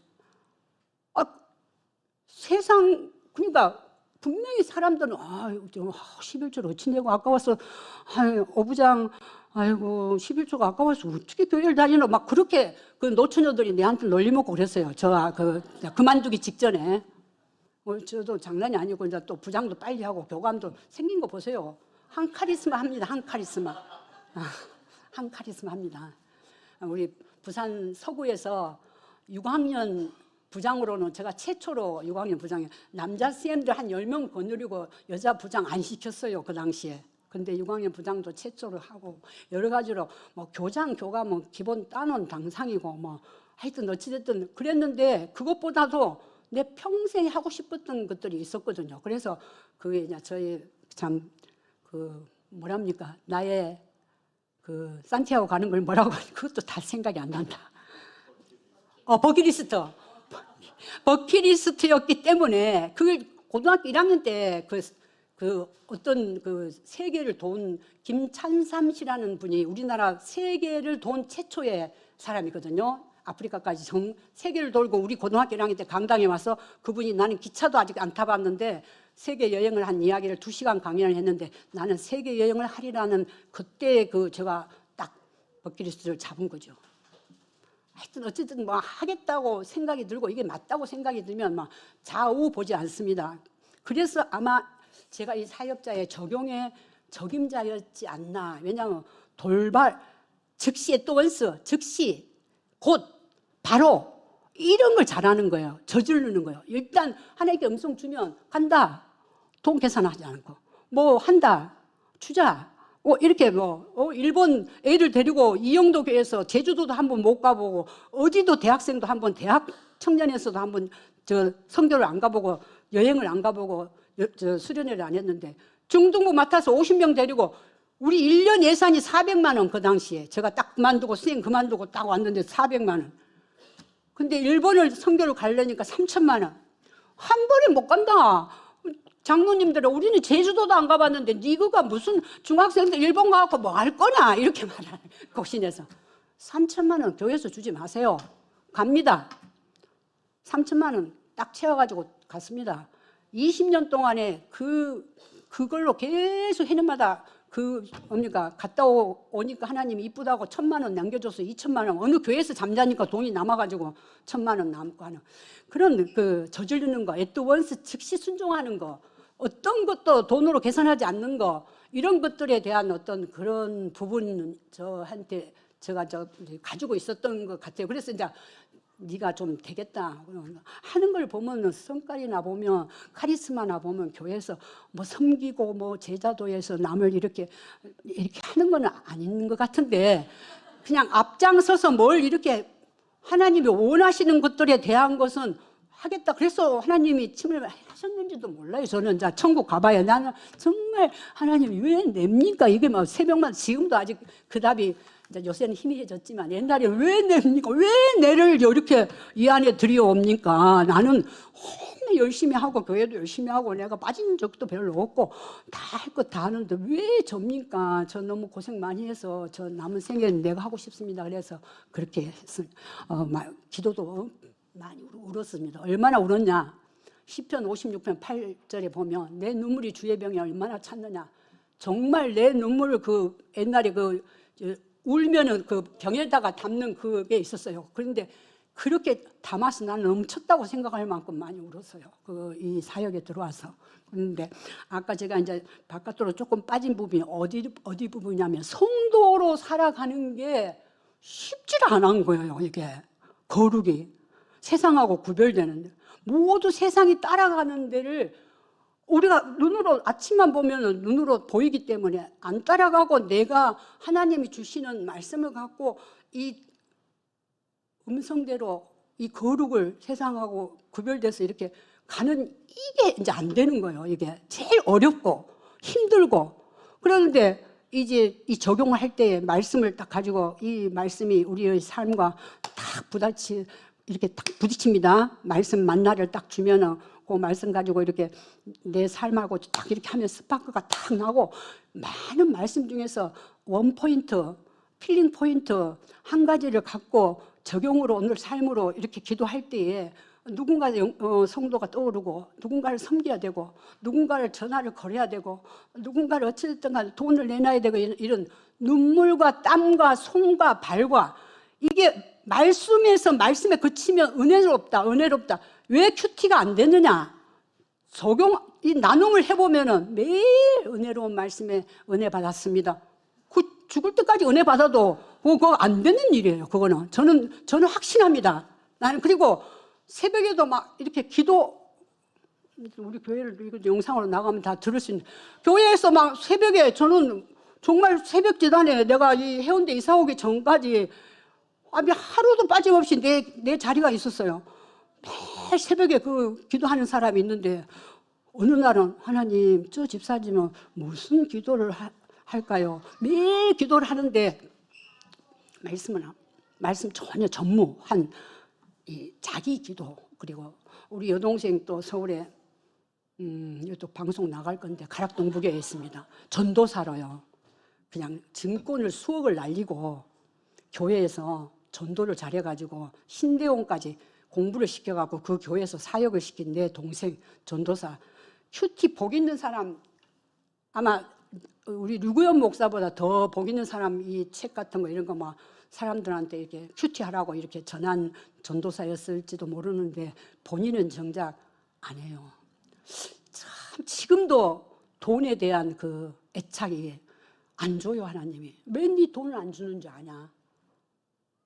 세상 그러니까 분명히 사람들은 11조를 어찌 내고 아까워서 어부장 아이고 11조가 아까워서 어떻게 교회를 다니노 막 그렇게 그 노처녀들이 내한테 놀림먹고 그랬어요. 저 그만두기 직전에. 저도 장난이 아니고 이제 또 부장도 빨리 하고 교감도 생긴 거 보세요. 한 카리스마 합니다. 한 카리스마. 한 카리스마 합니다. 우리 부산 서구에서 6학년 부장으로는 제가 최초로 6학년 부장에 남자 쌤들 한 10명 거느리고 여자 부장 안 시켰어요, 그 당시에. 근데 6학년 부장도 최초로 하고 여러 가지로 뭐 교장, 교감 뭐 기본 따놓은 당상이고 뭐 하여튼 어찌됐든 그랬는데 그것보다도 내 평생 하고 싶었던 것들이 있었거든요. 그래서 그게 이제 저희 참 그 뭐랍니까? 나의 그 산티아고 가는 걸 뭐라고 하지? 그것도 다 생각이 안 난다. 버킷리스트. 버킷리스트였기 때문에 그걸 고등학교 1학년 때 그 어떤 그 세계를 도운 김찬삼 씨라는 분이 우리나라 세계를 도운 최초의 사람이거든요. 아프리카까지 세계를 돌고 우리 고등학교 1학년 때 강당에 와서 그분이 나는 기차도 아직 안 타봤는데 세계 여행을 한 이야기를 2시간 강연을 했는데 나는 세계 여행을 하리라는 그때 그 제가 딱 버킷리스트를 잡은 거죠. 하여튼 어쨌든 뭐 하겠다고 생각이 들고 이게 맞다고 생각이 들면 막 좌우 보지 않습니다. 그래서 아마 제가 이 사역자의 적용의 적임자였지 않나. 왜냐하면 돌발, 즉시 애또원스, 즉시, 곧, 바로 이런 걸 잘하는 거예요. 저지르는 거예요. 일단 하나님께 음성 주면 간다. 돈 계산하지 않고 뭐 한다. 주자. 이렇게 일본 애들 데리고 이영도 교회에서 제주도도 한번 못 가보고 어디도 대학생도 한번 대학 청년에서도 한번 저 선교를 안 가보고 여행을 안 가보고 수련회를 안 했는데 중등부 맡아서 50명 데리고 우리 1년 예산이 400만 원 그 당시에 제가 딱 그만두고 수행 그만두고 딱 왔는데 400만 원. 근데 일본을 선교를 가려니까 3천만 원. 한 번에 못 간다. 장로님들은 우리는 제주도도 안 가봤는데 니그가 무슨 중학생들 일본 가갖고 뭐 할 거냐 이렇게 말하는 고신에서 3천만 원 교회에서 주지 마세요. 갑니다. 3천만 원 딱 채워가지고 갔습니다. 20년 동안에 그걸로 계속 해년마다 뭡니까 갔다 오니까 하나님이 이쁘다고 1,000만 원 남겨줘서 2천만 원 어느 교회에서 잠자니까 돈이 남아가지고 1,000만 원 남고 하는 그런 저지르는 거, 애또원스 즉시 순종하는 거, 어떤 것도 돈으로 계산하지 않는 거 이런 것들에 대한 어떤 그런 부분은 저한테 제가 가지고 있었던 것 같아요. 그래서 이제 네가 좀 되겠다 하는 걸 보면 성깔이나 보면 카리스마나 보면 교회에서 뭐 섬기고 뭐 제자도에서 남을 이렇게 하는 건 아닌 것 같은데 그냥 앞장서서 뭘 이렇게 하나님이 원하시는 것들에 대한 것은 하겠다. 그래서 하나님이 침을 하셨는지도 몰라요. 저는 자 천국 가봐야 나는 정말 하나님이 왜 냅니까? 이게 막 새벽만 지금도 아직 그 답이 이제 요새는 희미해졌지만 옛날에 왜 냅니까? 왜 내를 이렇게 이 안에 들여옵니까? 나는 정말 열심히 하고 교회도 열심히 하고 내가 빠진 적도 별로 없고 다 할 것 다 하는데 왜 접니까? 저 너무 고생 많이 해서 저 남은 생애는 내가 하고 싶습니다. 그래서 그렇게 기도도 많이 울었습니다. 얼마나 울었냐? 시편 56편 8절에 보면 내 눈물이 주의 병에 얼마나 찼느냐. 정말 내 눈물을 옛날에 울면은 그 병에다가 담는 그게 있었어요. 그런데 그렇게 담아서 나는 넘쳤다고 생각할 만큼 많이 울었어요. 이 사역에 들어와서. 그런데 아까 제가 이제 바깥으로 조금 빠진 부분이 어디 부분이냐면 성도로 살아가는 게 쉽지가 않은 거예요. 이게 거룩이 세상하고 구별되는데 모두 세상이 따라가는 데를 우리가 눈으로 아침만 보면 눈으로 보이기 때문에 안 따라가고 내가 하나님이 주시는 말씀을 갖고 이 음성대로 이 거룩을 세상하고 구별돼서 이렇게 가는 이게 이제 안 되는 거예요. 이게 제일 어렵고 힘들고 그런데 이제 이 적용을 할 때 말씀을 딱 가지고 이 말씀이 우리의 삶과 딱 이렇게 딱 부딪힙니다. 말씀 만나를 딱 주면은 그 말씀 가지고 이렇게 내 삶하고 딱 이렇게 하면 스파크가 딱 나고 많은 말씀 중에서 원포인트, 필링 포인트 한 가지를 갖고 적용으로 오늘 삶으로 이렇게 기도할 때에 누군가 성도가 떠오르고 누군가를 섬겨야 되고 누군가를 전화를 걸어야 되고 누군가를 어찌됐든 간에 돈을 내놔야 되고 이런 눈물과 땀과 손과 발과 이게 말씀에 그치면 은혜롭다. 왜 큐티가 안 되느냐? 이 나눔을 해보면은 매일 은혜로운 말씀에 은혜 받았습니다. 죽을 때까지 은혜 받아도 그거 안 되는 일이에요. 그거는 저는 확신합니다. 나는 그리고 새벽에도 막 이렇게 기도, 우리 교회를 이거 영상으로 나가면 다 들을 수 있는, 교회에서 막 새벽에, 저는 정말 새벽 기도에 내가 이 해운대 이사 오기 전까지 하루도 빠짐없이 내 자리가 있었어요. 매일 새벽에 그 기도하는 사람이 있는데, 어느 날은 하나님, 저 집사님은 무슨 기도를 할까요? 매일 기도를 하는데 말씀 전혀 전무한 이 자기 기도, 그리고 우리 여동생 또 서울에 또 방송 나갈 건데 가락동부교에 있습니다. 전도사로요. 그냥 증권을 수억을 날리고 교회에서 전도를 잘해가지고 신대원까지 공부를 시켜갖고 그 교회에서 사역을 시킨 내 동생 전도사. 큐티 복 있는 사람, 아마 우리 류구현 목사보다 더 복 있는 사람, 이 책 같은 거 이런 거 막 사람들한테 이렇게 큐티 하라고 이렇게 전한 전도사였을지도 모르는데 본인은 정작 안 해요. 참 지금도 돈에 대한 그 애착이 안 줘요. 하나님이 왜 네 돈을 안 주는 줄 아냐?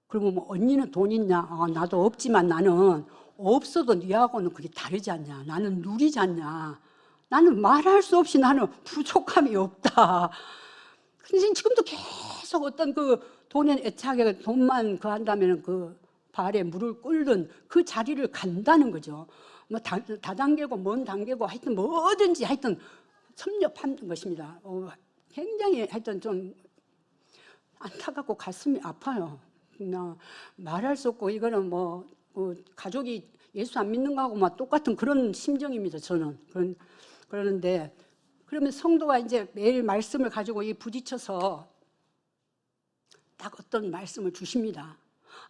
그리고 뭐 언니는 돈 있냐? 나도 없지만 나는 없어도 네하고는 그게 다르지 않냐? 나는 누리지 않냐? 나는 말할 수 없이 나는 부족함이 없다. 근데 지금도 계속 어떤 그 돈에 애착에 돈만 그 한다면 그 발에 물을 끓는 그 자리를 간다는 거죠. 뭐 다단계고 먼 단계고 하여튼 뭐든지 하여튼 섭렵한 것입니다. 굉장히 하여튼 좀 안타깝고 가슴이 아파요. 그냥 말할 수 없고 이거는 뭐 가족이 예수 안 믿는 거하고 막 똑같은 그런 심정입니다. 저는 그러는데 그러면 성도가 이제 매일 말씀을 가지고 부딪혀서 딱 어떤 말씀을 주십니다.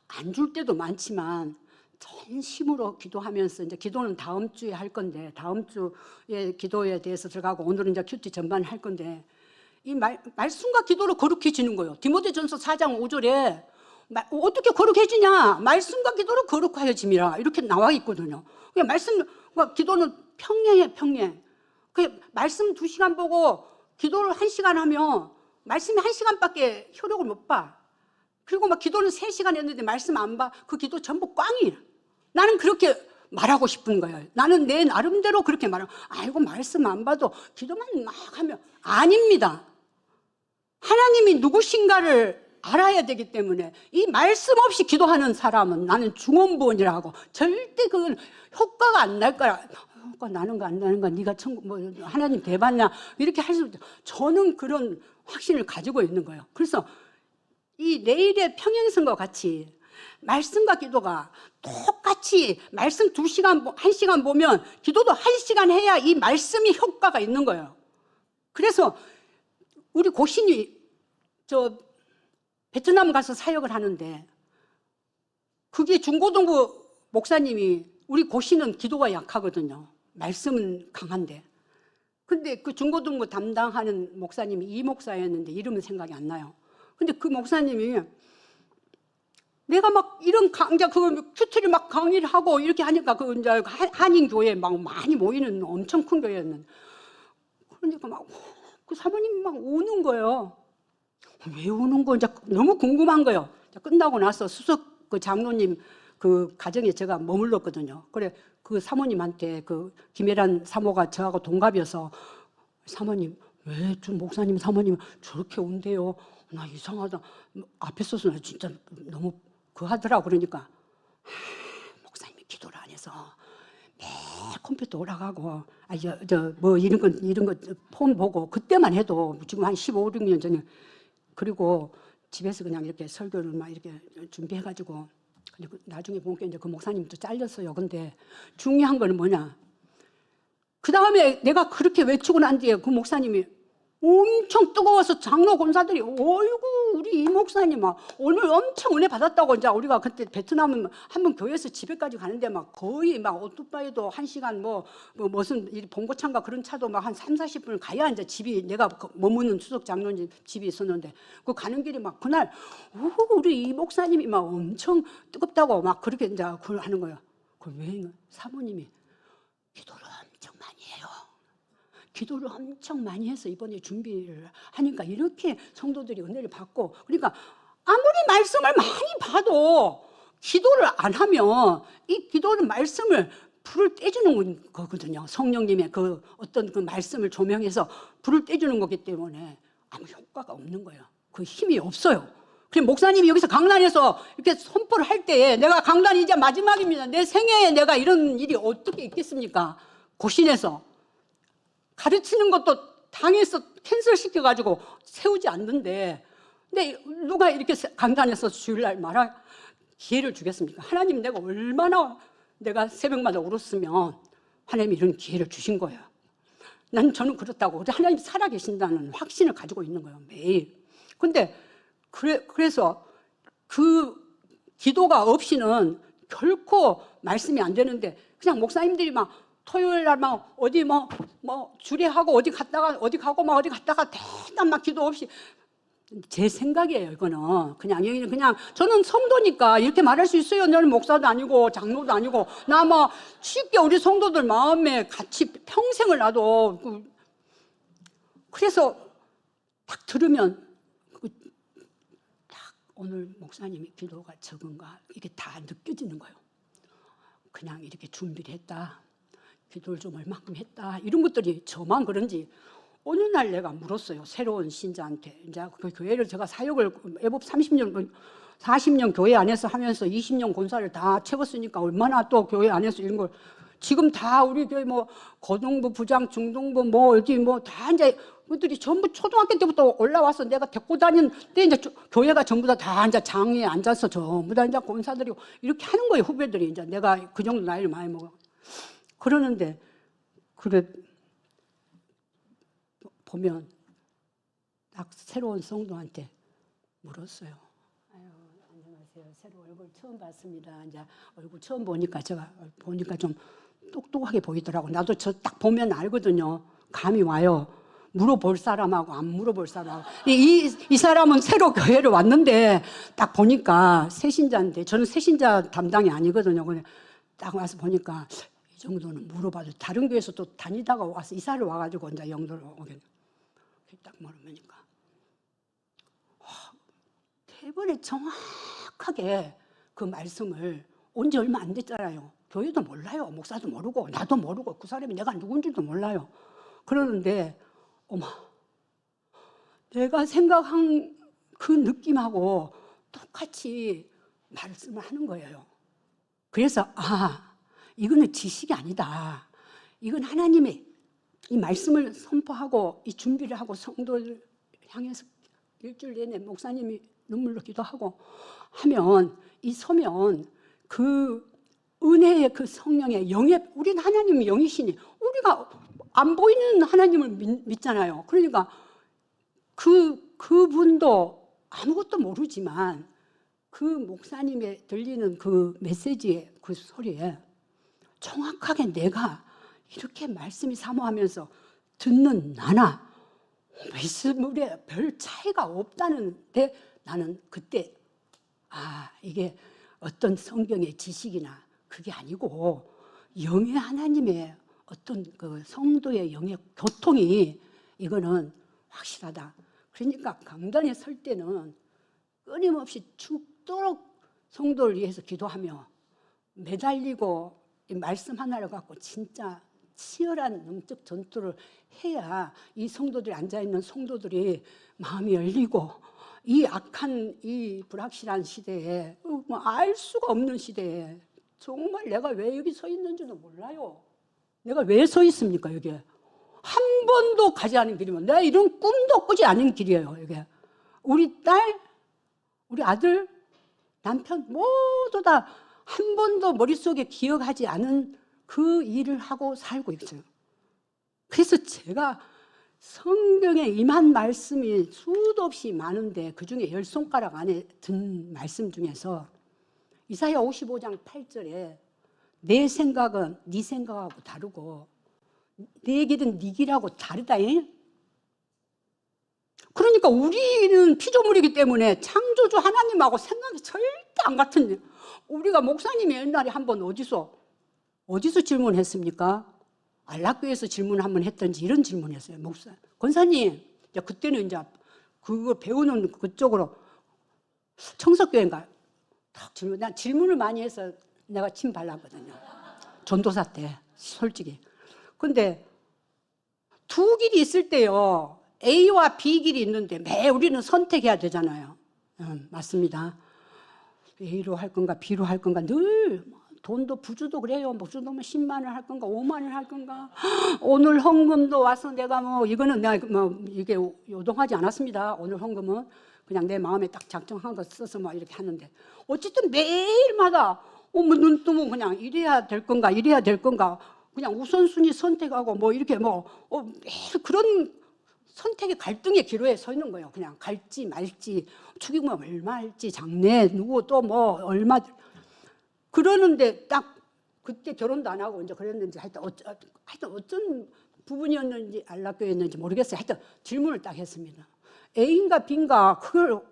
안 줄 때도 많지만 전심으로 기도하면서 이제 기도는 다음 주에 할 건데 다음 주에 기도에 대해서 들어가고 오늘은 이제 큐티 전반 할 건데 이 말씀과 기도로 거룩해지는 거예요. 디모데전서 4장 5절에 어떻게 거룩해지냐? 말씀과 기도로 거룩하여짐이라 이렇게 나와 있거든요. 그냥 말씀과 기도는 평행해, 평행. 그 말씀 2시간 보고 기도를 1시간 하면 말씀이 1시간밖에 효력을 못 봐. 그리고 막 기도는 3시간 했는데 말씀 안 봐. 그 기도 전부 꽝이야. 나는 그렇게 말하고 싶은 거예요. 나는 내 나름대로 그렇게 말하고, 아이고 말씀 안 봐도 기도만 막 하면 아닙니다. 하나님이 누구신가를 알아야 되기 때문에 이 말씀 없이 기도하는 사람은 나는 중언부언이라고 절대 그건 효과가 안 날 거야. 효과 나는가 안 나는가 네가 하나님 대받냐 이렇게 할 수 없죠. 저는 그런 확신을 가지고 있는 거예요. 그래서 이 내일의 평행선과 같이 말씀과 기도가 똑같이 말씀 2시간, 1시간 보면 기도도 1시간 해야 이 말씀이 효과가 있는 거예요. 그래서 우리 고신이 베트남 가서 사역을 하는데 그게 중고등부 목사님이 우리 고신은 기도가 약하거든요. 말씀은 강한데. 근데 그 중고등부 담당하는 목사님이 이 목사였는데 이름은 생각이 안 나요. 근데 그 목사님이 내가 막 이런 강좌 그 큐티를 막 강의를 하고 이렇게 하니까 그 이제 한인 교회 막 많이 모이는 엄청 큰 교회였는데 그러니까 막 그 사모님이 막 우는 거예요. 왜 우는 거 이제 너무 궁금한 거예요. 끝나고 나서 수석 그 장로님 그 가정에 제가 머물렀거든요. 그래 그 사모님한테 그 김혜란 사모가 저하고 동갑이어서 사모님 왜 좀 목사님 사모님 저렇게 운대요? 나 이상하다. 앞에 서서 나 진짜 너무 하더라고. 그러니까 목사님이 기도를 안 해서 매일 컴퓨터 올라가고 뭐 이런 거 폰 보고 그때만 해도 지금 한 15, 16년 전에 그리고 집에서 그냥 이렇게 설교를 막 이렇게 준비해가지고 나중에 보니까 이제 그 목사님도 잘렸어요. 근데 중요한 거는 뭐냐? 그 다음에 내가 그렇게 외치고 난 뒤에 그 목사님이 엄청 뜨거워서 장로 권사들이 어이구 우리 이 목사님 막 오늘 엄청 은혜 받았다고 이제 우리가 그때 베트남 한번 교회에서 집에까지 가는데 막 거의 막 오토바이도 1시간 뭐 무슨 봉고차인가 그런 차도 막 한 30-40분을 가야 이제 집이 내가 머무는 수석 장로님 집이 있었는데 그 가는 길이 막 그날 우리 이 목사님이 막 엄청 뜨겁다고 막 그렇게 이제 그걸 하는 거예요. 그 왜 사모님이 기도를 엄청 많이 해요. 기도를 엄청 많이 해서 이번에 준비를 하니까 이렇게 성도들이 은혜를 받고 그러니까 아무리 말씀을 많이 봐도 기도를 안 하면 이 기도는 말씀을 불을 떼주는 거거든요. 성령님의 그 어떤 그 말씀을 조명해서 불을 떼주는 거기 때문에 아무 효과가 없는 거예요. 그 힘이 없어요. 그래서 목사님이 여기서 강단에서 이렇게 선포를 할 때에 내가 강단이 이제 마지막입니다. 내 생애에 내가 이런 일이 어떻게 있겠습니까? 고신에서 가르치는 것도 당에서 캔슬시켜가지고 세우지 않는데, 근데 누가 이렇게 강단에서 주일날 말할 기회를 주겠습니까? 하나님, 내가 얼마나 내가 새벽마다 울었으면 하나님이 이런 기회를 주신 거예요. 저는 그렇다고 하나님 살아계신다는 확신을 가지고 있는 거예요, 매일. 근데 그래서 그 기도가 없이는 결코 말씀이 안 되는데, 그냥 목사님들이 막 토요일 날 막 어디 뭐 주례하고 어디 가고 막 어디 갔다가 대단 막 기도 없이, 제 생각이에요. 이거는 그냥 저는 성도니까 이렇게 말할 수 있어요. 저는 목사도 아니고 장로도 아니고, 나 뭐 쉽게 우리 성도들 마음에 같이 평생을 놔도 그래서 딱 들으면 딱 오늘 목사님이 기도가 적은가 이게 다 느껴지는 거예요. 그냥 이렇게 준비를 했다, 기도를 좀 얼마큼 했다, 이런 것들이 저만 그런지 어느 날 내가 물었어요. 새로운 신자한테. 이제 그 교회를 제가 사역을 애법 40년 교회 안에서 하면서 20년 권사를 다 채웠으니까 얼마나 또 교회 안에서 이런 걸, 지금 다 우리 교회 뭐 고등부 부장, 중등부 뭐 어디 뭐 다 이제 그들이 전부 초등학교 때부터 올라와서 내가 데리고 다닌 때 이제 교회가 전부 다 이제 장에 앉아서 전부 다 이제 권사들이 이렇게 하는 거예요. 후배들이 이제 내가 그 정도 나이를 많이 먹어. 그러는데 그래 보면 딱 새로운 성도한테 물었어요. 아유, 안녕하세요. 새로 얼굴 처음 봤습니다. 이제 얼굴 처음 보니까 제가 보니까 좀 똑똑하게 보이더라고. 나도 저 딱 보면 알거든요. 감이 와요. 물어볼 사람하고 안 물어볼 사람하고. 이 사람은 새로 교회를 왔는데 딱 보니까 새신자인데, 저는 새신자 담당이 아니거든요. 그냥 딱 와서 보니까 이 정도는 물어봐도, 다른 교회에서 또 다니다가 와서 이사를 와가지고 이제 영도로 오게. 딱 물으니까 대번에 정확하게 그 말씀을, 온 지 얼마 안 됐잖아요. 교회도 몰라요. 목사도 모르고 나도 모르고 그 사람이 내가 누군지도 몰라요. 그러는데 어머, 내가 생각한 그 느낌하고 똑같이 말씀을 하는 거예요. 그래서 이거는 지식이 아니다. 이건 하나님의 이 말씀을 선포하고 이 준비를 하고 성도를 향해서 일주일 내내 목사님이 눈물로 기도하고 하면 이 서면 그 은혜의 그 성령의 영에, 우리는 하나님이 영이시니 우리가 안 보이는 하나님을 믿잖아요. 그러니까 그분도 아무것도 모르지만 그 목사님의 들리는 그 메시지의 그 소리에 정확하게 내가 이렇게 말씀이 사모하면서 듣는 나나 말씀에 별 차이가 없다는데, 나는 그때 이게 어떤 성경의 지식이나 그게 아니고 영의 하나님의 어떤 그 성도의 영의 교통이 이거는 확실하다. 그러니까 강단에 설 때는 끊임없이 죽도록 성도를 위해서 기도하며 매달리고 이 말씀 하나를 갖고 진짜 치열한 영적 전투를 해야 이 성도들이, 앉아있는 성도들이 마음이 열리고, 이 악한 이 불확실한 시대에, 알 수가 없는 시대에 정말 내가 왜 여기 서 있는지도 몰라요. 내가 왜 서 있습니까? 여기에 한 번도 가지 않은 길이면, 내가 이런 꿈도 꾸지 않은 길이에요. 이게 우리 딸, 우리 아들, 남편 모두 다 한 번도 머릿속에 기억하지 않은 그 일을 하고 살고 있어요. 그래서 제가 성경에 임한 말씀이 수도 없이 많은데, 그중에 10손가락 안에 든 말씀 중에서 이사야 55장 8절에 내 생각은 네 생각하고 다르고 내 길은 네 길하고 다르다. 그러니까 우리는 피조물이기 때문에 창조주 하나님하고 생각이 절대 안 같은, 우리가 목사님이 옛날에 한번 어디서 질문했습니까? 안락교에서 질문 한번 했던지 이런 질문했어요. 목사, 권사님, 그때는 이제 그거 배우는 그쪽으로 청석교회인가 탁 질문, 난 질문을 많이 해서 내가 침 발랐거든요. 전도사 때 솔직히. 근데 두 길이 있을 때요, A와 B 길이 있는데 매 우리는 선택해야 되잖아요. 맞습니다. A로 할 건가 B로 할 건가 늘 돈도 부주도 그래요. 부주도 뭐 10만 원 할 건가 5만 원 할 건가. 오늘 헌금도 와서 내가 뭐 이거는 내가 뭐 이게 요동하지 않았습니다. 오늘 헌금은 그냥 내 마음에 딱 작정한 거 써서 막 이렇게 하는데 어쨌든 매일마다 뭐눈 뜨면 그냥 이래야 될 건가 이래야 될 건가 그냥 우선순위 선택하고 뭐 이렇게 매일 그런 선택의 갈등의 기로에 서 있는 거예요. 그냥 갈지 말지 축의금 얼마 할지 장래 누구 또 뭐 얼마 그러는데 딱 그때 결혼도 안 하고 이제 그랬는지 하여튼 어쩐 부분이었는지 안락교였는지 모르겠어요. 하여튼 질문을 딱 했습니다. A인가 B인가 그걸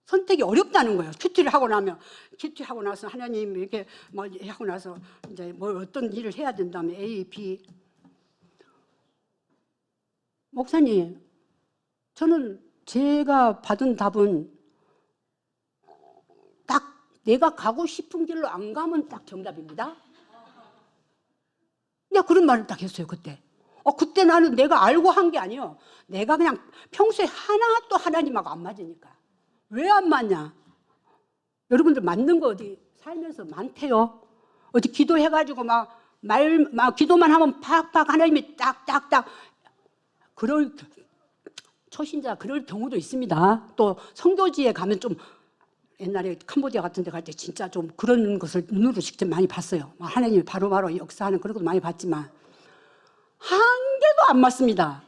선택이 어렵다는 거예요. 큐티를 하고 나서 하나님 이렇게 뭐 하고 나서 이제 뭐 어떤 일을 해야 된다면 A, B. 목사님, 저는 제가 받은 답은 딱 내가 가고 싶은 길로 안 가면 딱 정답입니다. 내가 그런 말을 딱 했어요, 그때. 그때 나는 내가 알고 한 게 아니에요. 내가 그냥 평소에 하나도 하나님하고 안 맞으니까. 왜 안 맞냐? 여러분들 맞는 거 어디 살면서 많대요. 어디 기도해가지고 막 기도만 하면 팍팍 하나님이 딱딱딱. 초신자 그럴 경우도 있습니다. 또 성교지에 가면 좀 옛날에 캄보디아 같은 데 갈 때 진짜 좀 그런 것을 눈으로 직접 많이 봤어요. 하나님이 바로바로 역사하는 그런 것도 많이 봤지만 한 개도 안 맞습니다.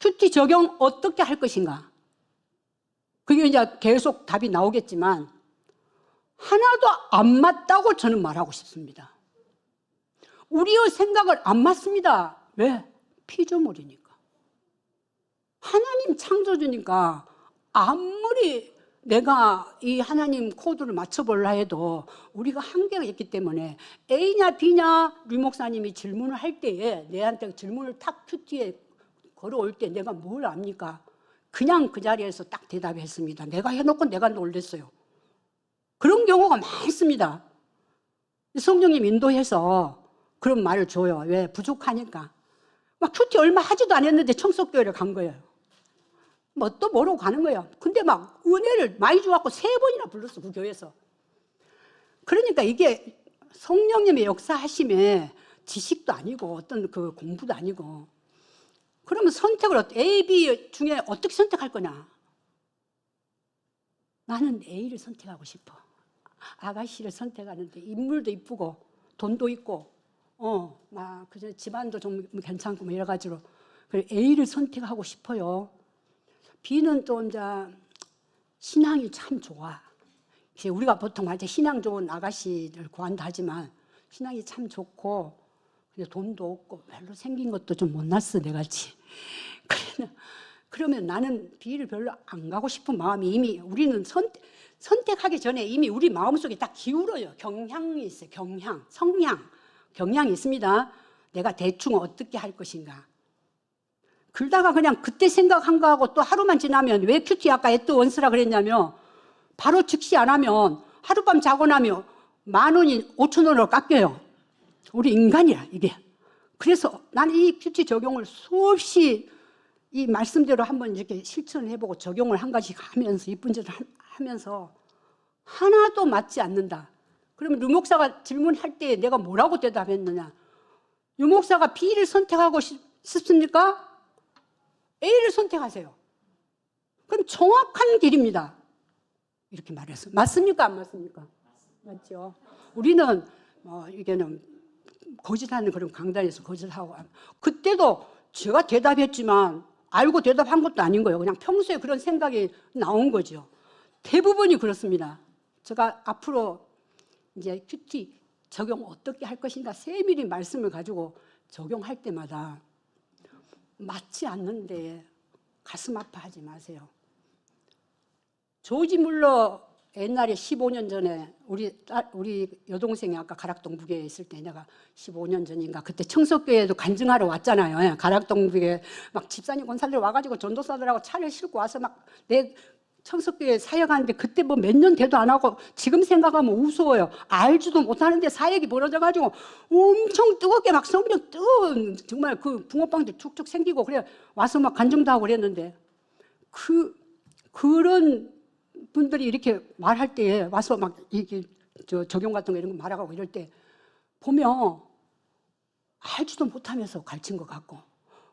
큐티 적용 어떻게 할 것인가? 그게 이제 계속 답이 나오겠지만 하나도 안 맞다고 저는 말하고 싶습니다. 우리의 생각을 안 맞습니다. 왜? 피조물이니까. 하나님 창조주니까 아무리 내가 이 하나님 코드를 맞춰보려 해도 우리가 한계가 있기 때문에 A냐 B냐 류 목사님이 질문을 할 때에 내한테 질문을 탁 큐티에 걸어올 때 내가 뭘 압니까? 그냥 그 자리에서 딱 대답했습니다. 내가 해놓고 내가 놀랬어요. 그런 경우가 많습니다. 성령님 인도해서 그런 말을 줘요. 왜? 부족하니까. 막 큐티 얼마 하지도 않았는데 청소교회를 간 거예요. 뭐 또 모르고 가는 거예요. 근데 막 은혜를 많이 주갖고 3번이나 불렀어, 그 교회에서. 그러니까 이게 성령님의 역사하심에 지식도 아니고 어떤 그 공부도 아니고 그러면 선택을 A, B 중에 어떻게 선택할 거냐? 나는 A를 선택하고 싶어. 아가씨를 선택하는데 인물도 이쁘고 돈도 있고 그저 집안도 좀 괜찮고 뭐 여러 가지로 A를 선택하고 싶어요. B는 또 이제 신앙이 참 좋아. 우리가 보통 할 때 신앙 좋은 아가씨를 구한다 하지만 신앙이 참 좋고 돈도 없고 별로 생긴 것도 좀 못났어 내같이. 그러면 나는 B를 별로 안 가고 싶은 마음이 이미 우리는 선택하기 전에 이미 우리 마음속에 딱 기울어요. 경향이 있어요. 경향이 있습니다. 내가 대충 어떻게 할 것인가. 그러다가 그냥 그때 생각한 거하고 또 하루만 지나면 왜 큐티 아까 애또 원스라 그랬냐면 바로 즉시 안 하면 하룻밤 자고 나면 10,000원이 5,000원으로 깎여요. 우리 인간이야 이게. 그래서 나는 이 큐티 적용을 수없이 이 말씀대로 한번 이렇게 실천을 해보고 적용을 한 가지 하면서 이쁜 짓을 하면서 하나도 맞지 않는다. 그러면 류 목사가 질문할 때 내가 뭐라고 대답했느냐? 류 목사가 B를 선택하고 싶습니까? A를 선택하세요. 그럼 정확한 길입니다. 이렇게 말했어. 맞습니까? 안 맞습니까? 맞죠. 우리는 이게는 거짓하는 그런 강단에서 거짓하고 그때도 제가 대답했지만 알고 대답한 것도 아닌 거예요. 그냥 평소에 그런 생각이 나온 거죠. 대부분이 그렇습니다. 제가 앞으로 이제 큐티 적용 어떻게 할 것인가 세밀히 말씀을 가지고 적용할 때마다 맞지 않는데 가슴 아파하지 마세요. 조지 물러 옛날에 15년 전에 우리 여동생이 아까 가락동북에 있을 때 내가 15년 전인가 그때 청소교회에도 간증하러 왔잖아요. 가락동북에 막 집사님 권사들 와가지고 전도사들하고 차를 싣고 와서 막 내 청석교회 사역하는데 그때 뭐 몇 년 돼도 안 하고 지금 생각하면 우스워요. 알지도 못하는데 사역이 벌어져가지고 엄청 뜨겁게 막 성령 뜨거운 정말 그 붕어빵도 툭툭 생기고 그래 와서 막 간증도 하고 그랬는데 그런 분들이 이렇게 말할 때 와서 막 이렇게 적용 같은 거 이런 거 말하고 이럴 때 보면 알지도 못하면서 가르친 것 같고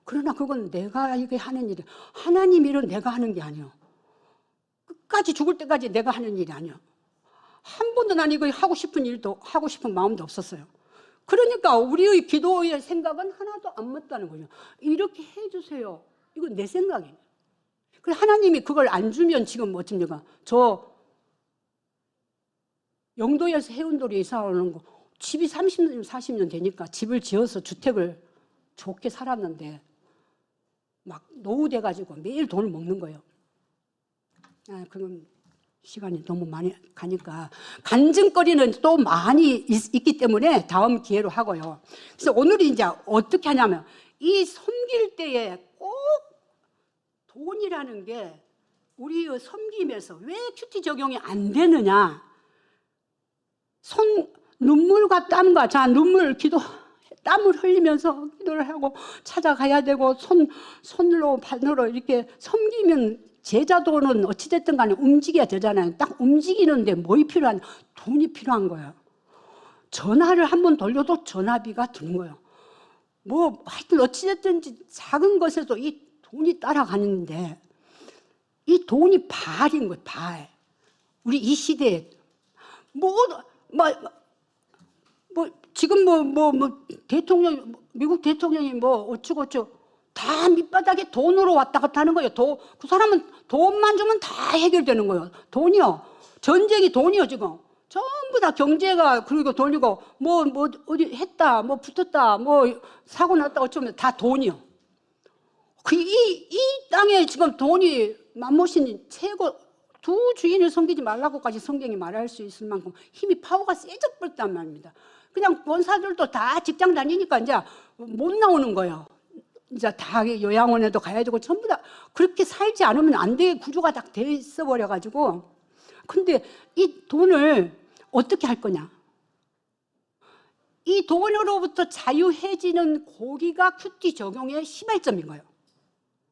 그러나 그건 내가 이게 하는 일이 하나님 일은 내가 하는 게 아니에요. 끝까지 죽을 때까지 내가 하는 일이 아니야. 한 번도 난 이거 하고 싶은 일도 하고 싶은 마음도 없었어요. 그러니까 우리의 기도의 생각은 하나도 안 맞다는 거죠. 이렇게 해주세요. 이건 내 생각이에요. 그래 하나님이 그걸 안 주면 지금 어쩝니까? 저 영도에서 해운도로 이사 오는 거 집이 30년 40년 되니까 집을 지어서 주택을 좋게 살았는데 막 노후 돼가지고 매일 돈을 먹는 거예요. 그럼 시간이 너무 많이 가니까 간증거리는 또 많이 있기 때문에 다음 기회로 하고요. 그래서 오늘 이제 어떻게 하냐면 이 섬길 때에 꼭 돈이라는 게 우리의 섬김에서 왜 큐티 적용이 안 되느냐. 눈물과 땀과 땀을 흘리면서 기도를 하고 찾아가야 되고 손으로 발로 이렇게 섬기면 제자도는 어찌됐든 간에 움직여야 되잖아요. 딱 움직이는데 뭐가 필요한? 돈이 필요한 거예요. 전화를 한번 돌려도 전화비가 드는 거예요. 뭐 하여튼 어찌됐든지 작은 것에도 이 돈이 따라가는데 이 돈이 발인 거예요. 발. 우리 이 시대에 지금 대통령 미국 대통령이 어쩌고저쩌고 다 밑바닥에 돈으로 왔다 갔다 하는 거예요. 그 사람은 돈만 주면 다 해결되는 거예요. 돈이요. 전쟁이 돈이요, 지금. 전부 다 경제가 그리고 돈이고 어디 했다, 붙었다, 사고 났다 어쩌면 다 돈이요. 이 땅에 지금 돈이 맘모신 최고 두 주인을 섬기지 말라고까지 성경이 말할 수 있을 만큼 힘이 파워가 세져 버렸단 말입니다. 그냥 본사들도 다 직장 다니니까 이제 못 나오는 거예요. 이제 다 요양원에도 가야 되고 전부 다 그렇게 살지 않으면 안 돼 구조가 딱 돼 있어 버려가지고 근데 이 돈을 어떻게 할 거냐? 이 돈으로부터 자유해지는 고리가 큐티 적용의 시발점인 거예요.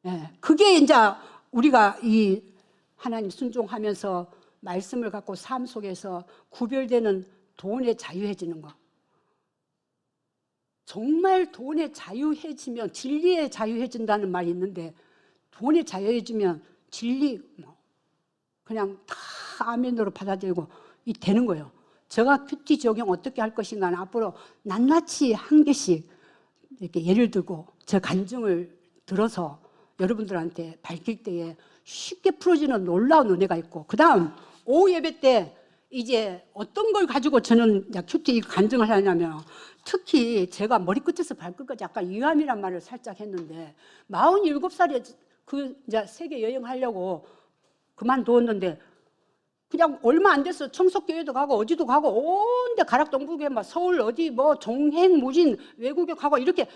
예, 그게 이제 우리가 이 하나님 순종하면서 말씀을 갖고 삶 속에서 구별되는 돈에 자유해지는 거. 정말 돈에 자유해지면 진리에 자유해진다는 말이 있는데 돈에 자유해지면 진리 그냥 다 아멘으로 받아들이고 되는 거예요. 제가 큐티 적용 어떻게 할 것인가는 앞으로 낱낱이 한 개씩 이렇게 예를 들고 제 간증을 들어서 여러분들한테 밝힐 때에 쉽게 풀어지는 놀라운 은혜가 있고 그 다음 오후 예배 때 이제 어떤 걸 가지고 저는 큐티 간증을 하냐면 특히 제가 머리끝에서 발끝까지 아까 유암이란 말을 살짝 했는데 47살에 이제 세계 여행하려고 그만두었는데 그냥 얼마 안 돼서 청석교회도 가고 어디도 가고 온데 가락동북에 막 서울 어디 종횡무진 외국에 가고 이렇게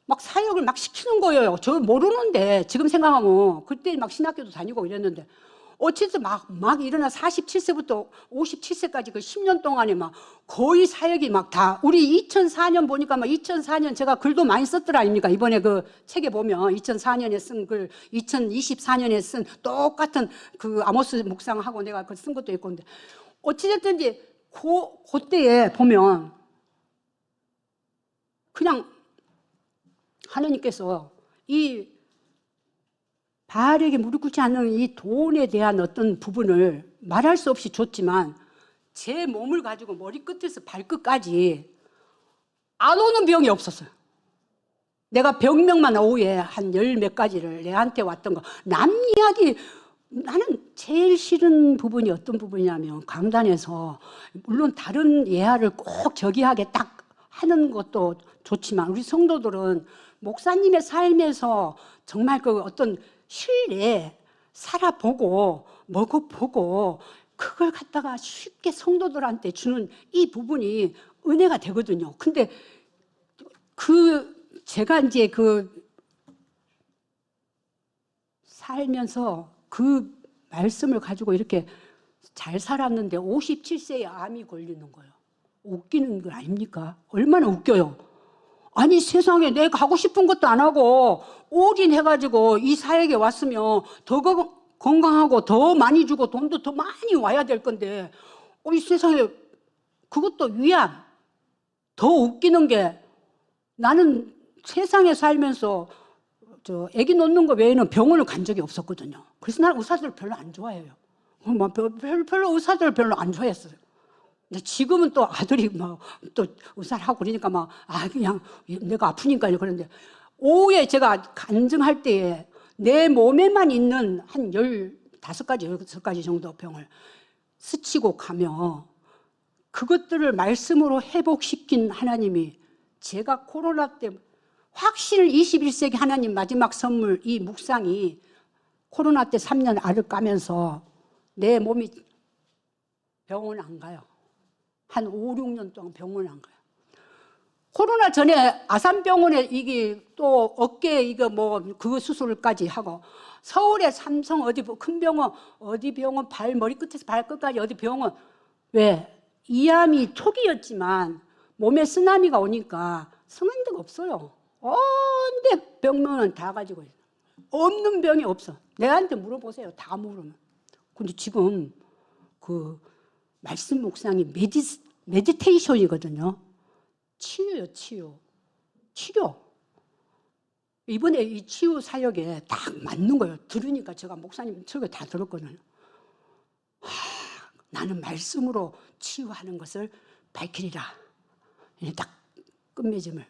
막 사역을 막 시키는 거예요. 저 모르는데 지금 생각하면 그때 막 신학교도 다니고 이랬는데 어쨌든 막 일어나 47세부터 57세까지 그 10년 동안에 막 거의 사역이 막 다 우리 2004년 보니까 막 2004년 제가 글도 많이 썼더라 아닙니까? 이번에 그 책에 보면 2004년에 쓴 글, 2024년에 쓴 똑같은 그 아모스 묵상하고 내가 그 쓴 것도 있고 근데 어찌됐든지 그때에 보면 그냥 하나님께서 이 바알에게 무릎 꿇지 않는 이 돈에 대한 어떤 부분을 말할 수 없이 줬지만 제 몸을 가지고 머리끝에서 발끝까지 안 오는 병이 없었어요. 내가 병명만 오후에 한 10몇 가지를 내한테 왔던 거 남 이야기 나는 제일 싫은 부분이 어떤 부분이냐면 강단에서 물론 다른 예화를 꼭 저기하게 딱 하는 것도 좋지만 우리 성도들은 목사님의 삶에서 정말 그 어떤 실내 살아보고 먹어보고 그걸 갖다가 쉽게 성도들한테 주는 이 부분이 은혜가 되거든요. 근데 제가 이제 살면서 말씀을 가지고 이렇게 잘 살았는데 57세에 암이 걸리는 거예요. 웃기는 거 아닙니까? 얼마나 웃겨요. 아니 세상에 내가 하고 싶은 것도 안 하고 올인해가지고 이 사역에 왔으면 더 건강하고 더 많이 주고 돈도 더 많이 와야 될 건데 이 세상에 그것도 위안. 더 웃기는 게 나는 세상에 살면서 아기 놓는 거 외에는 병원을 간 적이 없었거든요. 그래서 난 의사들 별로 안 좋아해요. 별로 의사들 별로 안 좋아했어요. 근데 지금은 또 아들이 막 또 의사를 하고 그러니까 막 그냥 내가 아프니까요. 그런데 오후에 제가 간증할 때에 내 몸에만 있는 한 15가지, 16가지 정도 병을 스치고 가며 그것들을 말씀으로 회복시킨 하나님이 제가 코로나 때 확실 21세기 하나님 마지막 선물 이 묵상이 코로나 때 3년 알을 까면서 내 몸이 병원 안 가요. 한 5, 6년 동안 병원 안 가요. 코로나 전에 아산병원에 이게 또 어깨 이거 뭐 그 수술까지 하고 서울에 삼성 어디 큰 병원 어디 병원 발 머리 끝에서 발끝까지 어디 병원 왜 이암이 초기였지만 몸에 쓰나미가 오니까 성한 데가 없어요. 언제 병명은 다 가지고 있어요. 없는 병이 없어. 내한테 물어보세요. 다 물으면. 근데 지금 그 말씀 묵상이 메디테이션이거든요. 치유요, 치료. 이번에 이 치유 사역에 딱 맞는 거예요. 들으니까 제가 목사님 설교 다 들었거든요. 나는 말씀으로 치유하는 것을 밝히리라. 딱 끝맺음을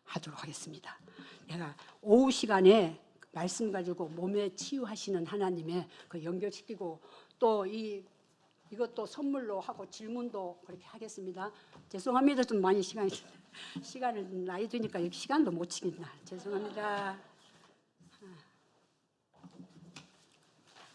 하도록 하겠습니다. 내가 오후 시간에 말씀 가지고 몸에 치유하시는 하나님의 그 연결시키고 또 이것도 선물로 하고 질문도 그렇게 하겠습니다. 죄송합니다. 좀 많이 시간을 나이 드니까 시간도 못 치겠나. 죄송합니다.